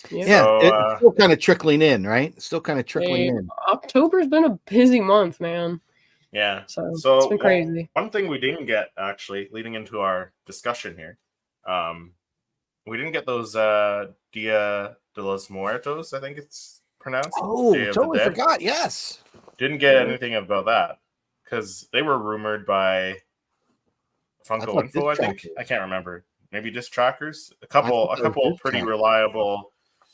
S2: Yeah, so, it's still kind of trickling in, right? Still kind of trickling in.
S3: October's been a busy month, man.
S1: Yeah.
S3: So it's been crazy.
S1: One thing we didn't get, actually, leading into our discussion here, we didn't get those Dia de los Muertos, I think it's pronounced.
S2: Oh, totally forgot. Yes.
S1: Didn't get anything about that because they were rumored by Funko Info, I think. I can't remember. Maybe Disc Trackers. A couple pretty reliable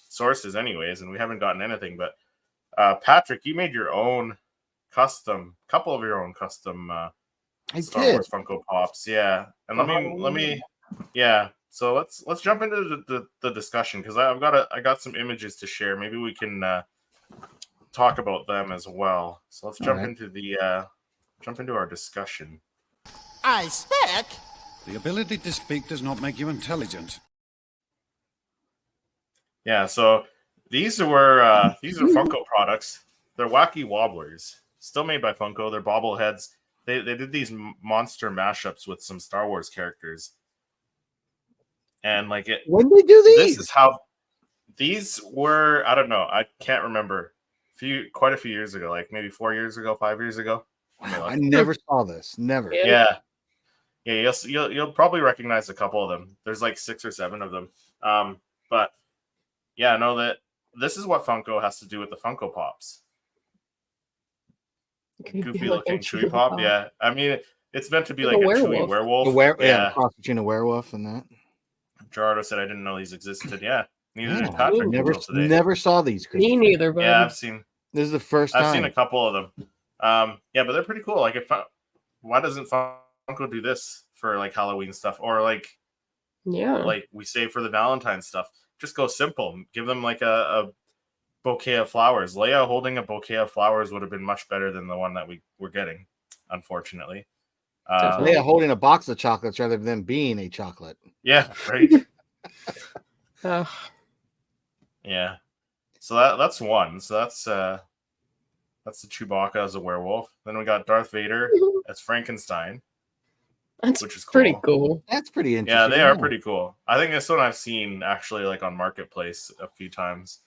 S1: sources anyways, and we haven't gotten anything. But Patrick, you made your own couple of your own custom Star Wars Funko Pops. Yeah. And let me So let's jump into the discussion, because I got some images to share. Maybe we can talk about them as well. So let's jump into our discussion.
S5: I speak.
S6: The ability to speak does not make you intelligent.
S1: Yeah, so these are Funko products. They're wacky wobblers, still made by Funko. They're bobbleheads. They did these monster mashups with some Star Wars characters, and like it.
S2: When did they do these?
S1: This is how these were. I don't know. I can't remember. Quite a few years ago, like maybe 4 years ago, 5 years ago.
S2: Wow, I never saw this. Never.
S1: Yeah. You'll probably recognize a couple of them. There's like 6 or 7 of them. But yeah, know that this is what Funko has to do with the Funko Pops. Goofy looking Chewy Pop. Yeah, I mean it's meant to be like a Chewy werewolf.
S2: Cross between a werewolf and that.
S1: Gerardo said I didn't know these existed. Yeah, neither did Patrick.
S2: Never saw these.
S3: Me neither, but
S1: yeah, I've seen.
S2: This is the first time.
S1: I've seen a couple of them. Yeah, but they're pretty cool. Like, why doesn't Funko do this for like Halloween stuff, or like we save for the Valentine's stuff? Just go simple. Give them like a bouquet of flowers. Leia holding a bouquet of flowers would have been much better than the one that we were getting, unfortunately.
S2: Leia holding a box of chocolates rather than being a chocolate.
S1: Yeah, right. Yeah. So that's one. So that's the Chewbacca as a werewolf. Then we got Darth Vader as Frankenstein. Which is cool.
S3: Pretty cool.
S2: That's pretty interesting.
S1: Yeah, they are pretty cool. I think this one I've seen actually like on Marketplace a few times.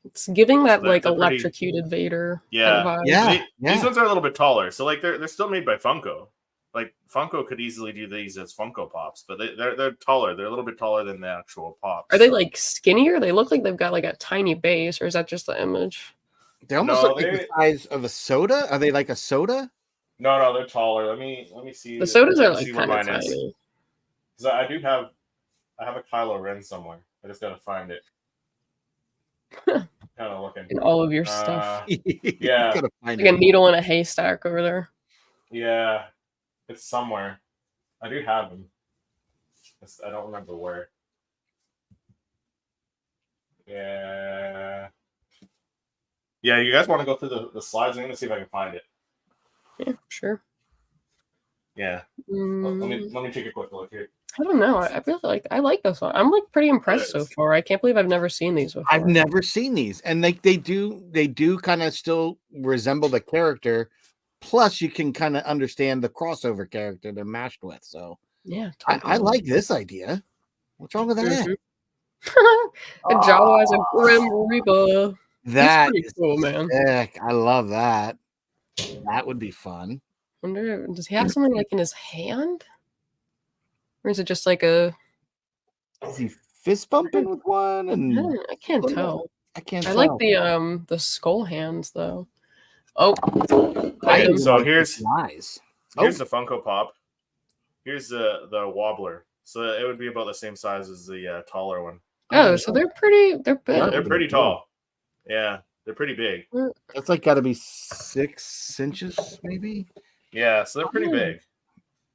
S3: It's giving that like electrocuted Vader.
S1: Yeah. These ones are a little bit taller. So like they're still made by Funko. Like Funko could easily do these as Funko Pops, but they're taller. They're a little bit taller than the actual Pops.
S3: Are they like skinnier? They look like they've got like a tiny base, or is that just the image?
S2: They almost look like the size of a soda. Are they like a soda?
S1: No, they're taller. Let me see.
S3: The sodas are like kind of tiny.
S1: Because I have a Kylo Ren somewhere. I just gotta find it. Kind of looking
S3: in all of your stuff.
S1: Yeah,
S3: like a needle in a haystack over there.
S1: Yeah, it's somewhere. I do have them. I don't remember where. Yeah. Yeah, you guys want to go through the slides? I'm gonna see if I can find it.
S3: Yeah, sure.
S1: Yeah. Let me take a quick look here.
S3: I don't know. I feel like I like this one. I'm like pretty impressed so far. I can't believe I've never seen these before.
S2: I've never seen these, and they do kind of still resemble the character. Plus, you can kind of understand the crossover character they're matched with. So
S3: yeah, totally.
S2: I like this idea. What's wrong with that?
S3: A Jawa as a Grim Reaper.
S2: That's
S3: pretty cool, man.
S2: Sick. I love that. That would be fun.
S3: Wonder, does he have something like in his hand, or is it just like a?
S2: Is he fist bumping with one? And
S3: I can't tell.
S2: I can't.
S3: I like the skull hands though. Oh,
S1: okay, so here's
S2: nice.
S1: Here's the Funko Pop. Here's the wobbler. So it would be about the same size as the taller one.
S3: Oh, so they're pretty. They're big.
S1: They're pretty tall. Yeah, they're pretty big.
S2: That's like got to be 6 inches, maybe.
S1: Yeah, so they're pretty big.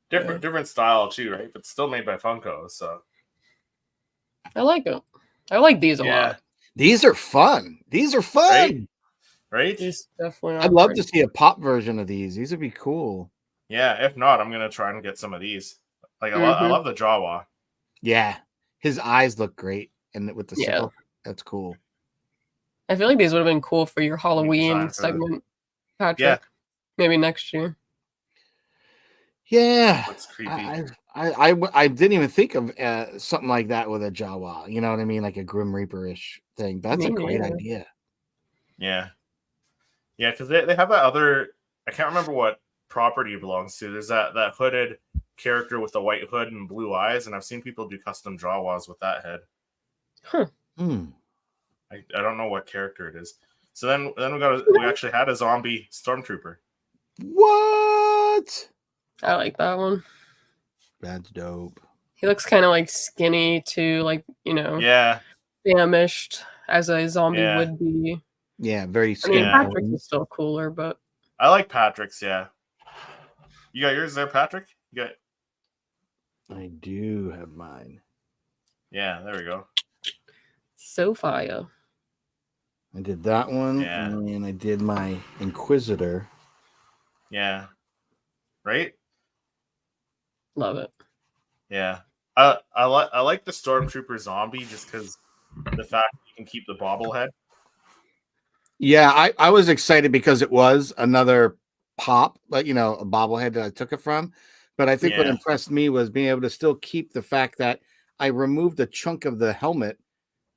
S1: Different style too, right? But still made by Funko. So
S3: I like them. I like these a lot.
S2: These are fun.
S1: Right?
S3: These definitely.
S2: I'd love to see a pop version of these. These would be cool.
S1: Yeah, if not, I'm gonna try and get some of these. Like I love the Jawa.
S2: Yeah, his eyes look great, and with the sickle, that's cool.
S3: I feel like these would have been cool for your Halloween segment, Patrick. Yeah. Maybe next year.
S2: Yeah,
S1: that's creepy.
S2: I didn't even think of something like that with a Jawa. You know what I mean, like a Grim Reaper-ish thing. That's a great idea.
S1: Yeah, because they have that other. I can't remember what property it belongs to. There's that hooded character with the white hood and blue eyes, and I've seen people do custom Jawas with that head.
S3: Huh.
S1: I don't know what character it is. So then we actually had a zombie stormtrooper.
S2: What?
S3: I like that one.
S2: That's dope.
S3: He looks kind of like skinny too, like famished as a zombie would be.
S2: Yeah, very skinny.
S3: I mean, Patrick's is still cooler, but
S1: I like Patrick's. Yeah, you got yours there, Patrick. You got.
S2: I do have mine.
S1: Yeah, there we go.
S3: So fire.
S2: I did that one,
S1: Yeah.
S2: and I did my Inquisitor.
S1: Yeah. Right?
S3: Love it.
S1: Yeah. I like the Stormtrooper zombie just because the fact you can keep the bobblehead.
S2: Yeah, I was excited because it was another pop, like, a bobblehead that I took it from. But I think what impressed me was being able to still keep the fact that I removed a chunk of the helmet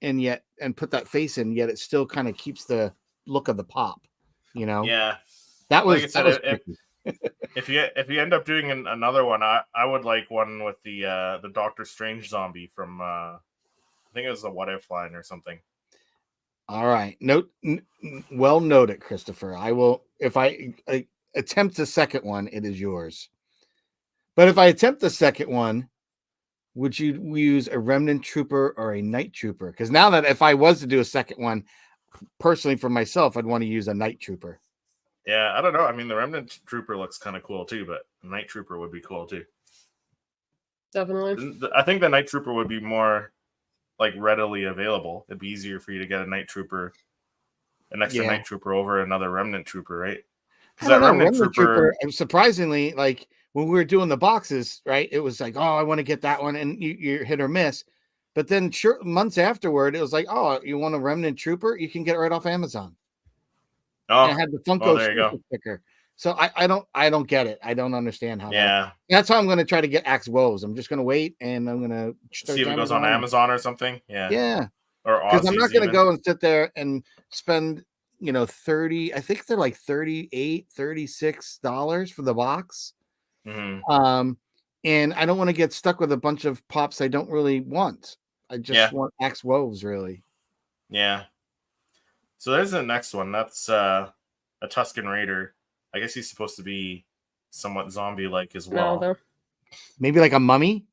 S2: and put that face in, yet it still kind of keeps the look of the pop.
S1: Yeah.
S2: That was,
S1: like I said,
S2: that was
S1: if you end up doing another one, I would like one with the Doctor Strange zombie from I think it was the What If line or something.
S2: All right. Well noted, Christopher. I will, if I attempt the second one, it is yours. But if I attempt the second one, would you use a Remnant Trooper or a Night Trooper? Because now that if I was to do a second one, personally for myself, I'd want to use a Night Trooper.
S1: Yeah, I don't know. I mean, the Remnant Trooper looks kind of cool too, but the Night Trooper would be cool too.
S3: Definitely.
S1: I think the Night Trooper would be more like readily available. It'd be easier for you to get a Night Trooper, an extra Night Trooper over another Remnant Trooper, right?
S2: Because that Remnant Trooper, surprisingly, like when we were doing the boxes, right? It was like, oh, I want to get that one, and you're hit or miss. But then, months afterward, it was like, oh, you want a Remnant Trooper? You can get it right off Amazon.
S1: Oh,
S2: and it had the Funko sticker. So I don't get it. I don't understand how.
S1: Yeah,
S2: that's how I'm going to try to get Axe Woes. I'm just going to wait, and I'm going to
S1: see if it goes on Amazon or something.
S2: Yeah.
S1: Or
S2: because I'm not going to go and sit there and spend 30. I think they're like $38, $36 for the box.
S1: Mm-hmm.
S2: And I don't want to get stuck with a bunch of pops I don't really want. I just want Axe Woes, really.
S1: Yeah. So there's the next one. That's a Tusken Raider. I guess he's supposed to be somewhat zombie-like as well.
S3: No,
S2: maybe like a mummy?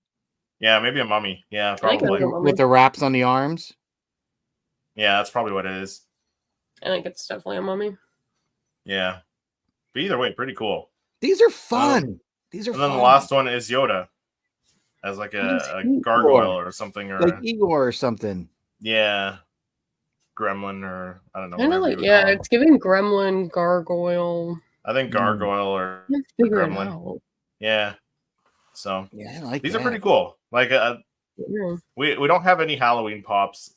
S1: Yeah, maybe a mummy. Yeah, probably.
S2: With the wraps on the arms?
S1: Yeah, that's probably what it is.
S3: I think it's definitely a mummy.
S1: Yeah. But either way, pretty cool.
S2: These are fun.
S1: And then the last one is Yoda. As like a gargoyle or something. Or
S2: like Igor or something.
S1: Yeah. Gremlin or I don't know.
S3: It's giving gremlin, gargoyle.
S1: I think gargoyle or gremlin. Yeah. So
S2: I like
S1: these are pretty cool. Like we don't have any Halloween pops.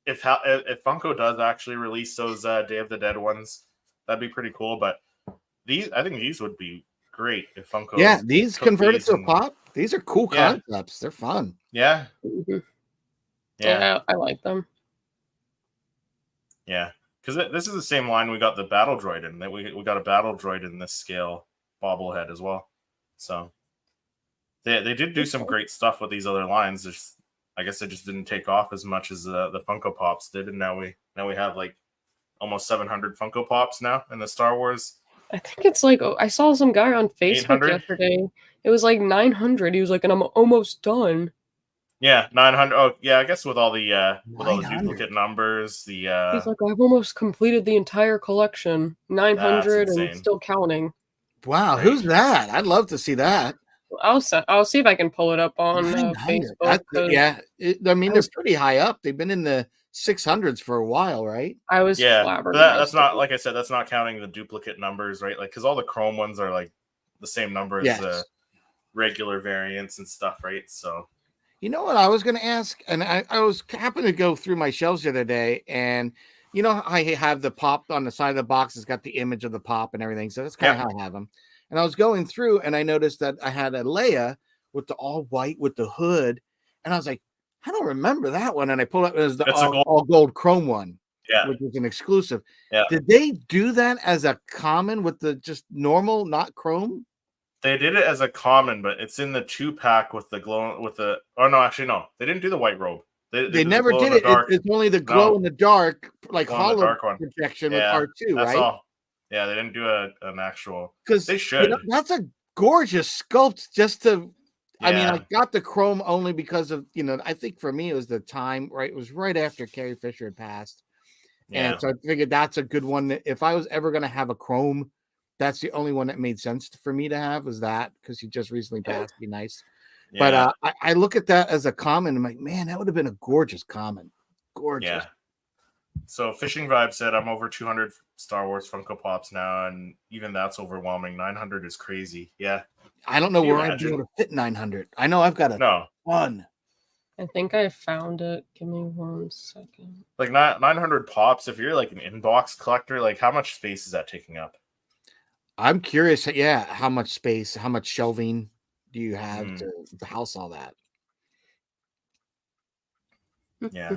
S1: If Funko does actually release those Day of the Dead ones, that'd be pretty cool. But I think these would be great if Funko.
S2: Yeah, these converted to a pop. These are cool concepts. They're fun.
S1: Yeah.
S3: Mm-hmm. Yeah, I like them.
S1: Yeah, because this is the same line we got the battle droid in. That we got a battle droid in this scale bobblehead as well. So they did do some great stuff with these other lines. I guess they just didn't take off as much as the Funko Pops did, and now we have like almost 700 Funko Pops now in the Star Wars.
S3: I think it's like I saw some guy on Facebook yesterday. It was like 900. He was like, and I'm almost done.
S1: Yeah, 900. Oh, yeah. I guess with all the duplicate numbers, he's
S3: like, I've almost completed the entire collection. 900 and still counting.
S2: Wow, who's that? I'd love to see that.
S3: I'll see if I can pull it up on Facebook.
S2: They're pretty high up. They've been in the 600s for a while, right?
S3: I was
S1: flabbergasted. That's not, like I said, that's not counting the duplicate numbers, right? Like, because all the Chrome ones are like the same number as the regular variants and stuff, right? So.
S2: You know what I was going to ask? And I happened to go through my shelves the other day, and I have the pop on the side of the box. It's got the image of the pop and everything. So that's kind of how I have them. And I was going through, and I noticed that I had a Leia with the all white with the hood. And I was like, I don't remember that one. And I pulled up, it was the all gold chrome one, which was an exclusive. Yeah. Did they do that as a common with the just normal, not chrome?
S1: They did it as a common, but it's in the 2-pack with the glow Oh no, actually no, they didn't do the white robe.
S2: They never did it. It's only the glow in the dark, like hollow projection with R2,
S1: that's
S2: right?
S1: All. Yeah, they didn't do an actual.
S2: Because
S1: they should.
S2: That's a gorgeous sculpt. Just to, I mean, I got the chrome only because of I think for me it was the time, right? It was right after Carrie Fisher had passed, and so I figured that's a good one. If I was ever going to have a chrome. That's the only one that made sense for me to have was that because he just recently passed. Be nice. But I look at that as a common. I'm like, man, that would have been a gorgeous common. Gorgeous.
S1: Yeah. So Fishing Vibe said, I'm over 200 Star Wars Funko Pops now, and even that's overwhelming. 900 is crazy. Yeah.
S2: I don't know where I'd be able to fit 900. I know I've got a ton.
S3: I think I found it. Give me 1 second.
S1: Like 900 Pops, if you're like an inbox collector, like how much space is that taking up?
S2: I'm curious. Yeah. How much space, how much shelving do you have to house all that?
S1: Yeah.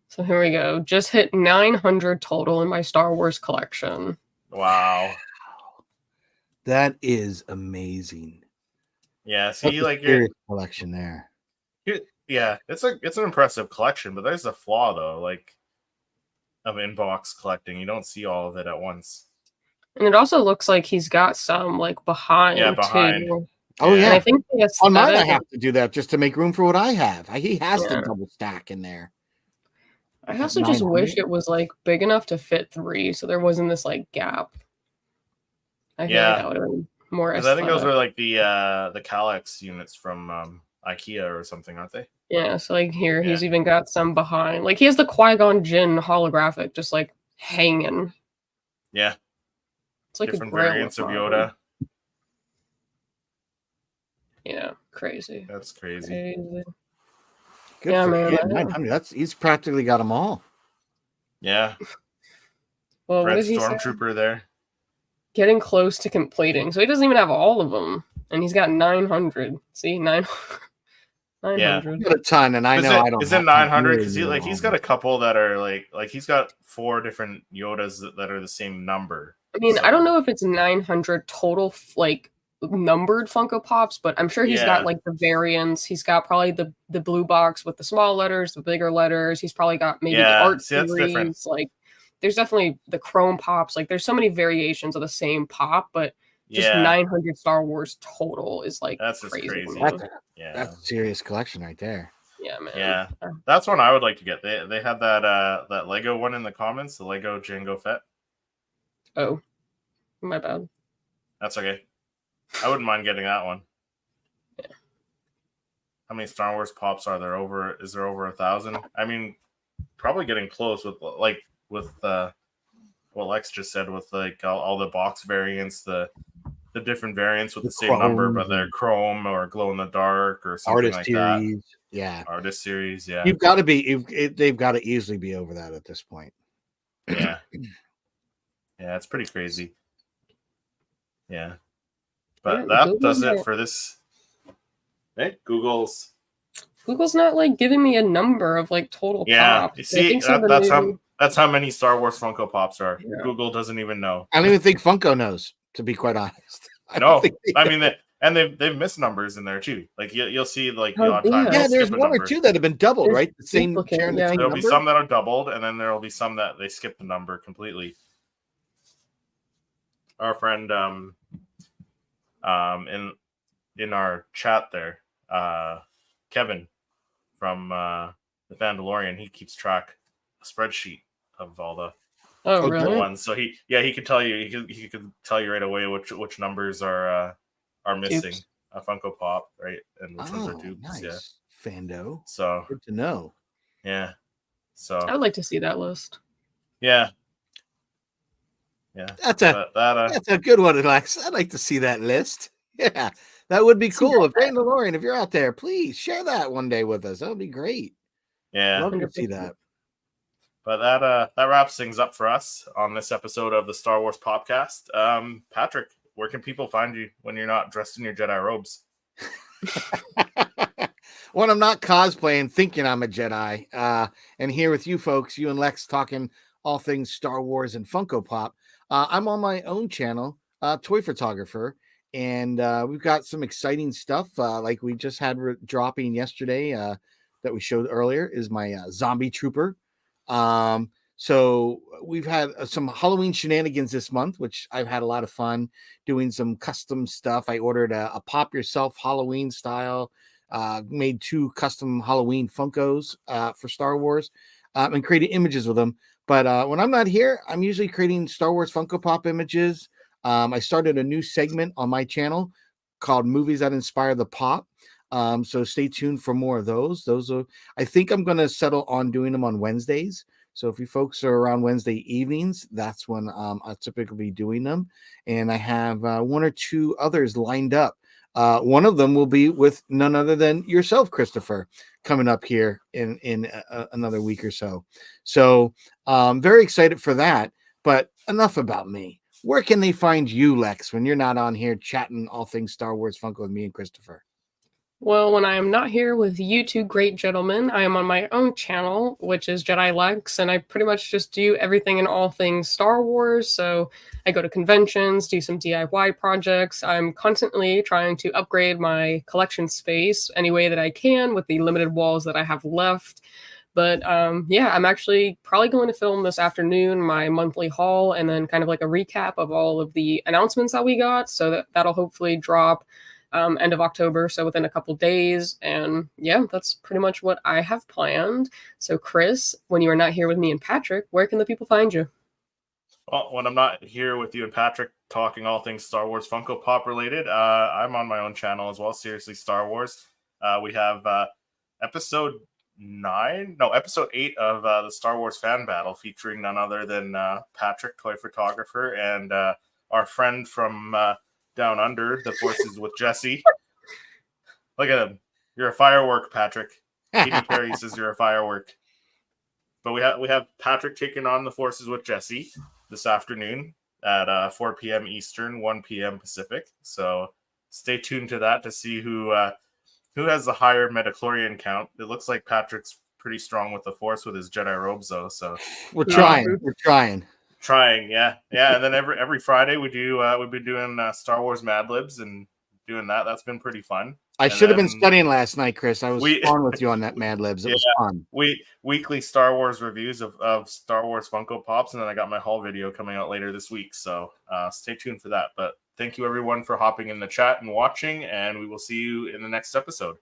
S3: So here we go. Just hit 900 total in my Star Wars collection.
S1: Wow.
S2: That is amazing.
S1: Yeah. See, like
S2: your collection there.
S1: Yeah, it's an impressive collection, but there's a flaw though, like of inbox collecting. You don't see all of it at once.
S3: And it also looks like he's got some like behind.
S1: Yeah, behind.
S3: Too.
S2: Oh yeah.
S3: And I think
S2: on mine I have to do that just to make room for what I have. He has to double stack in there.
S3: I also just wish it was like big enough to fit 3, so there wasn't this like gap. I think that would have been more aesthetic.
S1: I think those are like the Calyx units from IKEA or something, aren't they?
S3: Yeah, so like here, he's even got some behind. Like he has the Qui-Gon Jinn holographic just like hanging.
S1: Yeah.
S3: It's like
S1: different
S3: a
S1: variants of Yoda.
S3: Yeah, crazy.
S1: That's crazy.
S2: Good for him. 900. He's practically got them all.
S1: Yeah.
S3: Well,
S1: Red Stormtrooper there.
S3: Getting close to completing. So he doesn't even have all of them. And he's got 900. See, 900.
S1: Yeah.
S2: Got a ton, and I know I don't.
S1: Is it 900? Because he's got a couple that are like he's got 4 different Yodas that are the same number.
S3: I mean, I don't know if it's 900 total like numbered Funko Pops, but I'm sure he's got like the variants. He's got probably the blue box with the small letters, the bigger letters. He's probably got maybe the art series. Like there's definitely the chrome pops. Like there's so many variations of the same pop, but just 900 Star Wars total is like
S1: that's just crazy.
S2: That's a serious collection right there.
S3: Yeah, man.
S1: Yeah, that's one I would like to get. They had that Lego one in the comments, the Lego Jango Fett.
S3: Oh, my bad.
S1: That's okay. I wouldn't mind getting that one.
S3: Yeah.
S1: How many Star Wars Pops are there? Is there over 1,000? I mean, probably getting close with what Lex just said with like all the box variants, the different variants with the same number, but they're chrome or glow in the dark or something
S2: artist
S1: like
S2: series.
S1: that.
S2: Yeah,
S1: artist series. Yeah,
S2: you've got to be. They've got to easily be over that at this point.
S1: Yeah, yeah, it's pretty crazy. Yeah, but that does it for this. Hey, Google's
S3: not like giving me a number of like total pops.
S1: You see, that's how many Star Wars Funko Pops are. Yeah. Google doesn't even know.
S2: I don't even think Funko knows, to be quite honest.
S1: They've missed numbers in there too. Like you'll see like the odd time.
S2: Yeah, there's one or two that have been doubled, right? The same.
S1: There'll be some that are doubled, and then there'll be some that they skip the number completely. Our friend in our chat there, Kevin from the Mandalorian, he keeps track a spreadsheet of all the
S3: really?
S1: ones. So he could tell you he could tell you right away which numbers are missing a Funko Pop, right? And which ones are dupes.
S2: Nice.
S1: Yeah.
S2: Fando.
S1: So
S2: good to know.
S1: Yeah. So
S3: I'd like to see that list.
S1: Yeah. Yeah.
S2: That's a good one, Alex. I'd like to see that list. Yeah. That would be cool. If Mandalorian, if you're out there, please share that one day with us. That would be great.
S1: Yeah.
S2: Love to see that.
S1: But that wraps things up for us on this episode of the Star Wars Popcast. Patrick, where can people find you when you're not dressed in your Jedi robes?
S2: When I'm not cosplaying, thinking I'm a Jedi, and here with you folks, you and Lex talking all things Star Wars and Funko Pop. I'm on my own channel, Toy Photographer, and we've got some exciting stuff like we just had dropping yesterday that we showed earlier is my Zombie Trooper. So we've had some Halloween shenanigans this month, which I've had a lot of fun doing some custom stuff. I ordered a Pop Yourself Halloween style, made 2 custom Halloween Funkos for Star Wars and created images with them. But when I'm not here, I'm usually creating Star Wars Funko Pop images. I started a new segment on my channel called Movies That Inspire the Pop. So stay tuned for more of those. I think I'm going to settle on doing them on Wednesdays. So if you folks are around Wednesday evenings, that's when I'll typically be doing them. And I have one or two others lined up. One of them will be with none other than yourself, Christopher, coming up here in another week or so. So very excited for that. But enough about me. Where can they find you, Lex, when you're not on here chatting all things Star Wars Funko with me and Christopher?
S3: Well, when I am not here with you two great gentlemen, I am on my own channel, which is Jedi Lex, and I pretty much just do everything and all things Star Wars. So I go to conventions, do some DIY projects. I'm constantly trying to upgrade my collection space any way that I can with the limited walls that I have left. But yeah, I'm actually probably going to film this afternoon my monthly haul and then kind of like a recap of all of the announcements that we got. So that'll hopefully drop end of October, so within a couple days. And yeah, that's pretty much what I have planned. So Chris, when you are not here with me and Patrick, where can the people find you?
S1: Well, when I'm not here with you and Patrick talking all things Star Wars Funko Pop related, I'm on my own channel as well, Seriously Star Wars. We have episode 8 of the Star Wars Fan Battle, featuring none other than Patrick, toy photographer, and our friend from Down Under, The Forces with Jesse. Look at him. You're a firework, Patrick. Katy Perry says you're a firework. But we have Patrick taking on The Forces with Jesse this afternoon at 4 p.m. Eastern, 1 p.m. Pacific. So stay tuned to that to see who has the higher Metachlorian count. It looks like Patrick's pretty strong with the Force with his Jedi robes, though. So
S2: we're trying.
S1: Yeah. And then every Friday we've been doing Star Wars Mad Libs and doing that. That's been pretty fun.
S2: I should have been studying last night, Chris. I was on with you on that Mad Libs. It was fun.
S1: Weekly Star Wars reviews of Star Wars Funko Pops, and then I got my haul video coming out later this week. So stay tuned for that. But thank you everyone for hopping in the chat and watching, and we will see you in the next episode.